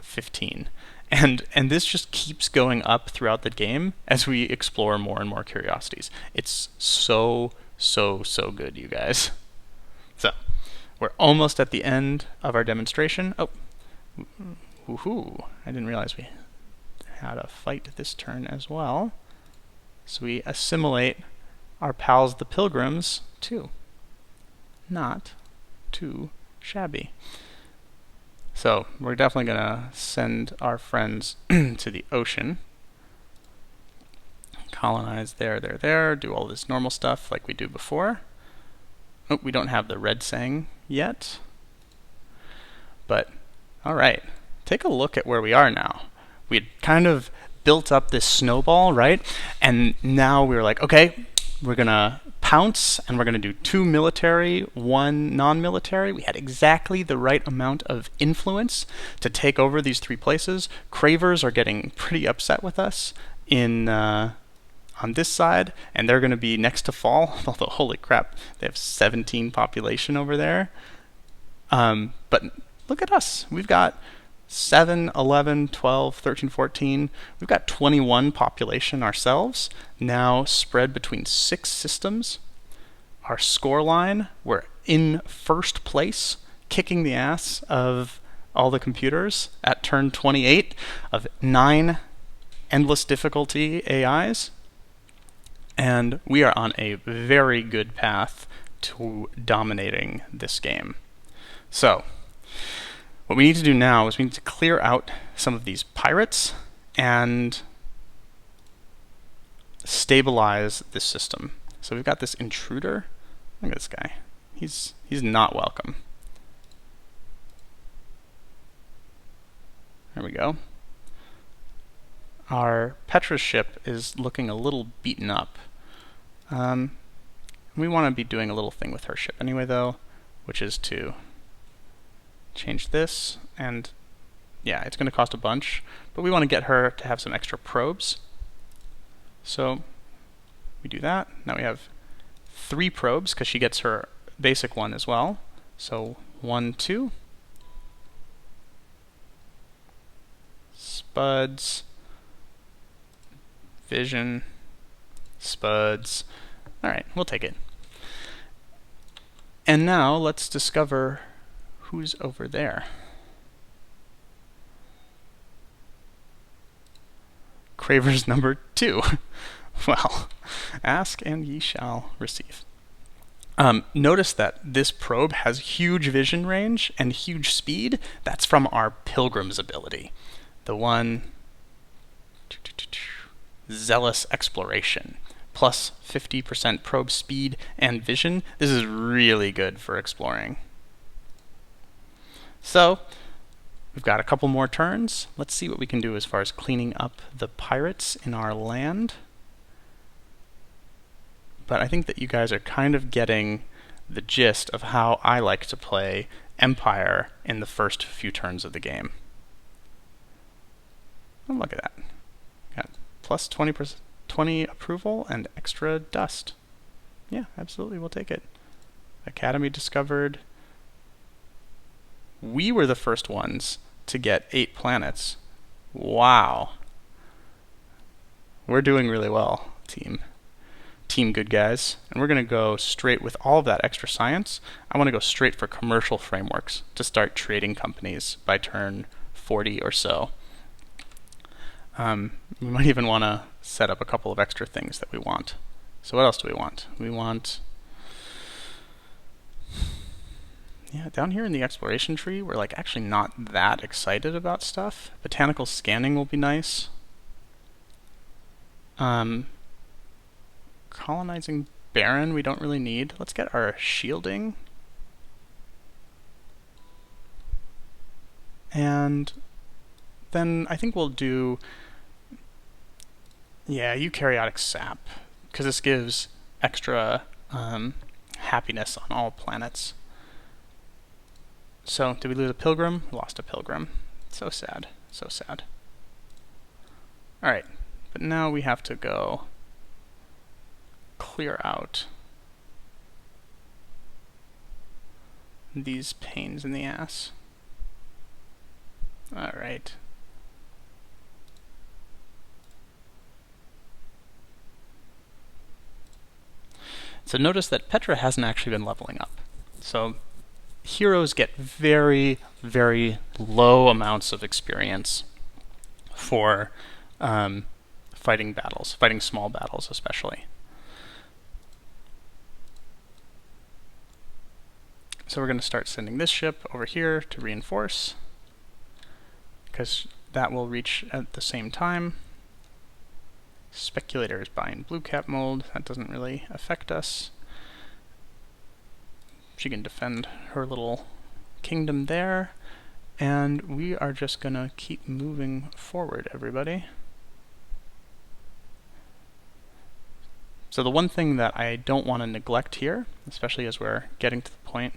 15. And this just keeps going up throughout the game as we explore more and more curiosities. It's so good, you guys. So, we're almost at the end of our demonstration. Oh, woohoo. I didn't realize we had a fight this turn as well. So we assimilate our pals the Pilgrims too. Not too shabby. So we're definitely going to send our friends to the ocean. Colonize there, do all this normal stuff like we do before. Oh, we don't have the red sang yet. But, alright. Take a look at where we are now. We had kind of built up this snowball, right? And now we're like, okay, we're going to pounce, and we're going to do 2 military, 1 non-military. We had exactly the right amount of influence to take over these 3 places. Cravers are getting pretty upset with us in on this side, and they're going to be next to fall. Although, holy crap, they have 17 population over there. But look at us. We've got 7, 11, 12, 13, 14. We've got 21 population ourselves, now spread between 6 systems. Our score line, we're in first place, kicking the ass of all the computers at turn 28 of 9 endless difficulty AIs. And we are on a very good path to dominating this game. So, what we need to do now is we need to clear out some of these pirates and stabilize this system. So we've got this intruder. Look at this guy. He's not welcome. There we go. Our Petra ship is looking a little beaten up. We want to be doing a little thing with her ship anyway, though, which is to change this, and yeah, it's going to cost a bunch, but we want to get her to have some extra probes. So we do that. Now we have 3 probes because she gets her basic one as well. So 1, 2. Spuds. Vision. Spuds. Alright, we'll take it. And now let's discover who's over there. Cravers number 2. Well, ask and ye shall receive. Notice that this probe has huge vision range and huge speed. That's from our Pilgrim's ability. The one, Zealous Exploration, plus 50% probe speed and vision. This is really good for exploring. So, we've got a couple more turns. Let's see what we can do as far as cleaning up the pirates in our land. But I think that you guys are kind of getting the gist of how I like to play Empire in the first few turns of the game. Oh, look at that. Got plus 20 approval and extra dust. Yeah, absolutely, we'll take it. Academy discovered. We were the first ones to get 8 planets. Wow. We're doing really well, team. Team good guys. And we're going to go straight with all of that extra science. I want to go straight for commercial frameworks to start trading companies by turn 40 or so. We might even want to set up a couple of extra things that we want. So what else do we want? We want... Yeah, down here in the exploration tree, we're like actually not that excited about stuff. Botanical scanning will be nice. Colonizing Baron we don't really need. Let's get our shielding. And then I think we'll do... Yeah, eukaryotic sap, because this gives extra happiness on all planets. So, did we lose a pilgrim? We lost a pilgrim. So sad. So sad. Alright, but now we have to go clear out these pains in the ass. Alright. So notice that Petra hasn't actually been leveling up. So heroes get very, very low amounts of experience for fighting battles, fighting small battles especially. So we're going to start sending this ship over here to reinforce, because that will reach at the same time. Speculator is buying blue cap mold. That doesn't really affect us. She can defend her little kingdom there. And we are just going to keep moving forward, everybody. So the one thing that I don't want to neglect here, especially as we're getting to the point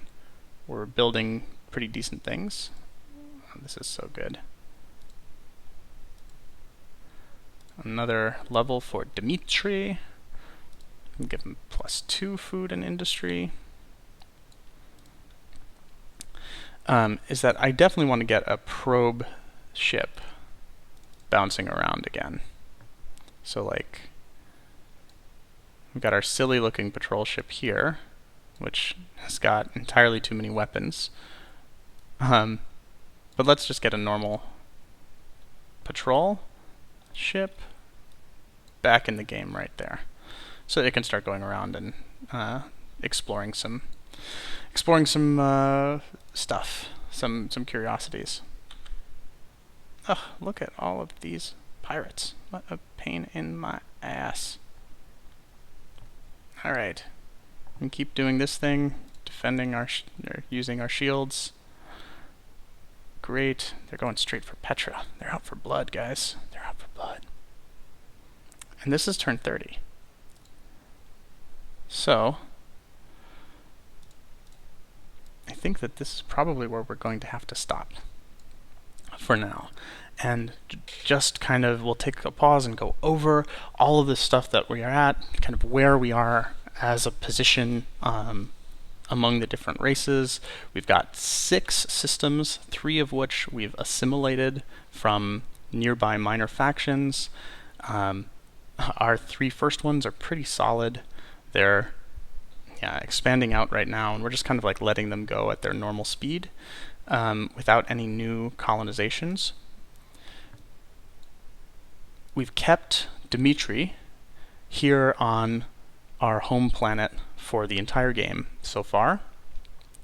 where we're building pretty decent things. Oh, this is so good. Another level for Dmitri. Give him +2 food and industry. Is that I definitely want to get a probe ship bouncing around again. So like, we've got our silly looking patrol ship here, which has got entirely too many weapons. But let's just get a normal patrol ship back in the game right there, so it can start going around and exploring some stuff, some curiosities. Ugh, look at all of these pirates. What a pain in my ass. Alright, and keep doing this thing, defending our using our shields. Great. They're going straight for Petra. They're out for blood, guys. They're out for blood. And this is turn 30. So, I think that this is probably where we're going to have to stop for now. And just kind of, we'll take a pause and go over all of the stuff that we are at, kind of where we are as a position among the different races. We've got 6 systems, 3 of which we've assimilated from nearby minor factions. Our 3 first ones are pretty solid. They're expanding out right now, and we're just kind of like letting them go at their normal speed without any new colonizations. We've kept Dmitri here on our home planet for the entire game so far.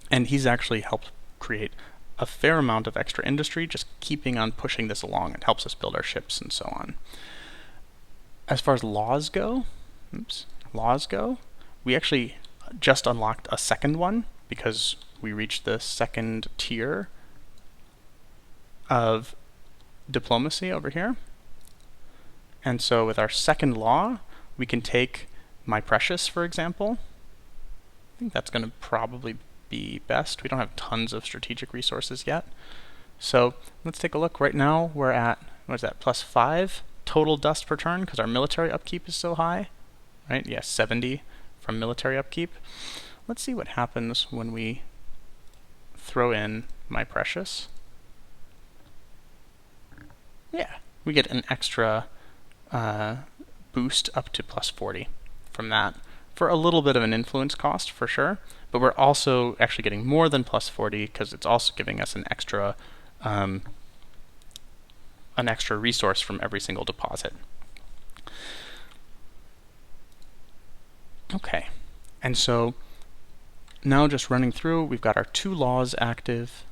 And he's actually helped create a fair amount of extra industry, just keeping on pushing this along. It helps us build our ships and so on. As far as laws go, we actually just unlocked a second one because we reached the second tier of diplomacy over here. And so with our second law, we can take My Precious, for example. I think that's going to probably be best. We don't have tons of strategic resources yet. So let's take a look. Right now we're at, what is that, +5 total dust per turn because our military upkeep is so high. Right? Yeah, 70 from military upkeep. Let's see what happens when we throw in My Precious. Yeah, we get an extra boost up to +40 from that, for a little bit of an influence cost for sure, but we're also actually getting more than +40 because it's also giving us an extra resource from every single deposit. Okay, and so now just running through, we've got our 2 laws active.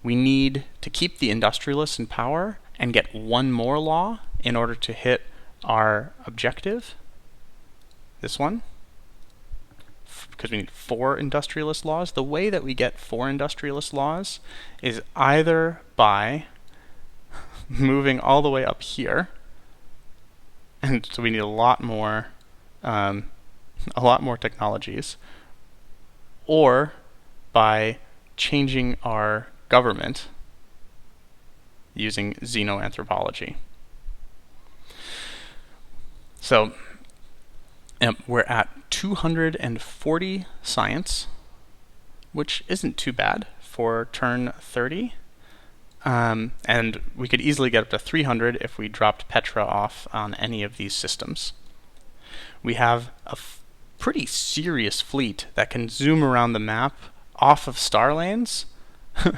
We need to keep the industrialists in power and get 1 more law in order to hit our objective. This one, because we need 4 industrialist laws. The way that we get 4 industrialist laws is either by moving all the way up here, and so we need a lot more technologies, or by changing our government using xenoanthropology. So we're at 240 science, which isn't too bad for turn 30. And we could easily get up to 300 if we dropped Petra off on any of these systems. We have a pretty serious fleet that can zoom around the map off of star lanes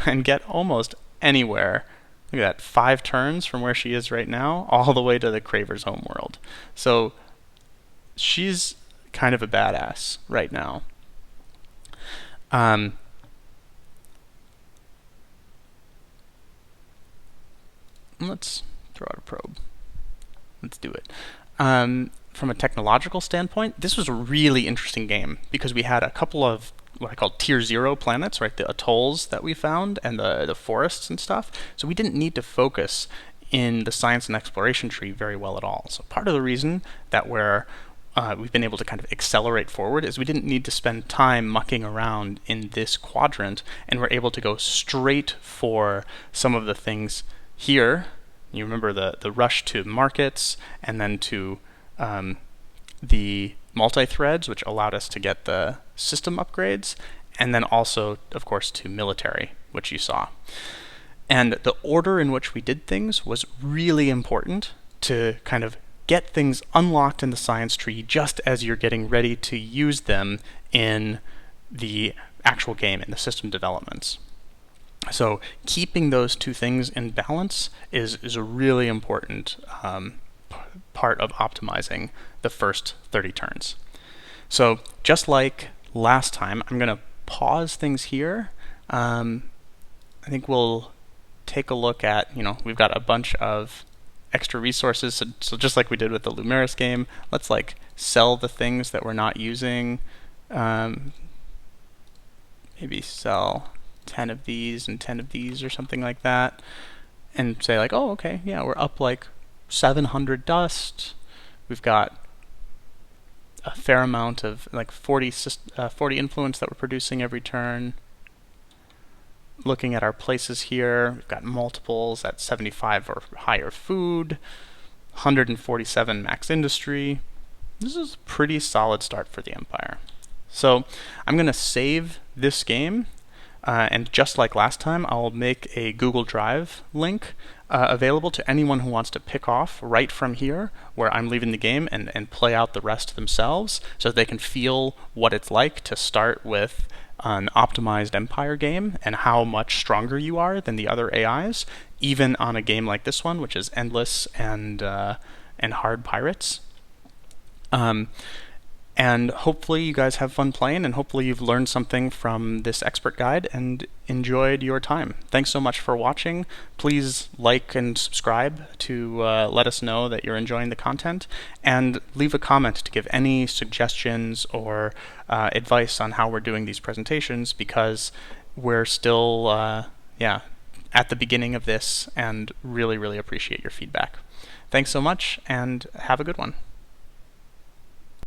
and get almost anywhere. Look at that, 5 turns from where she is right now, all the way to the Craver's homeworld. So she's kind of a badass right now. Let's throw out a probe. Let's do it. From a technological standpoint, this was a really interesting game because we had a couple of what I call tier 0 planets, right? The atolls that we found and the forests and stuff. So we didn't need to focus in the science and exploration tree very well at all. So part of the reason that we've been able to kind of accelerate forward is we didn't need to spend time mucking around in this quadrant, and we're able to go straight for some of the things here. You remember the rush to markets and then to the multi-threads, which allowed us to get the system upgrades, and then also, of course, to military, which you saw. And the order in which we did things was really important to kind of get things unlocked in the science tree just as you're getting ready to use them in the actual game, in the system developments. So keeping those 2 things in balance is a really important part of optimizing the first 30 turns. So just like last time, I'm going to pause things here. I think we'll take a look at, we've got a bunch of extra resources, so just like we did with the Lumeris game, let's like sell the things that we're not using. Maybe sell 10 of these and 10 of these or something like that, and say like, oh, okay, yeah, we're up like 700 dust. We've got a fair amount of like 40 influence that we're producing every turn. Looking at our places here, we've got multiples at 75 or higher food, 147 max industry. This is a pretty solid start for the Empire. So I'm going to save this game, and just like last time, I'll make a Google Drive link available to anyone who wants to pick off right from here where I'm leaving the game and play out the rest themselves so that they can feel what it's like to start with an optimized Empire game and how much stronger you are than the other AIs, even on a game like this one, which is endless and hard pirates. And hopefully you guys have fun playing, and hopefully you've learned something from this expert guide and enjoyed your time. Thanks so much for watching. Please like and subscribe to let us know that you're enjoying the content, and leave a comment to give any suggestions or advice on how we're doing these presentations, because we're still at the beginning of this and really, really appreciate your feedback. Thanks so much, and have a good one.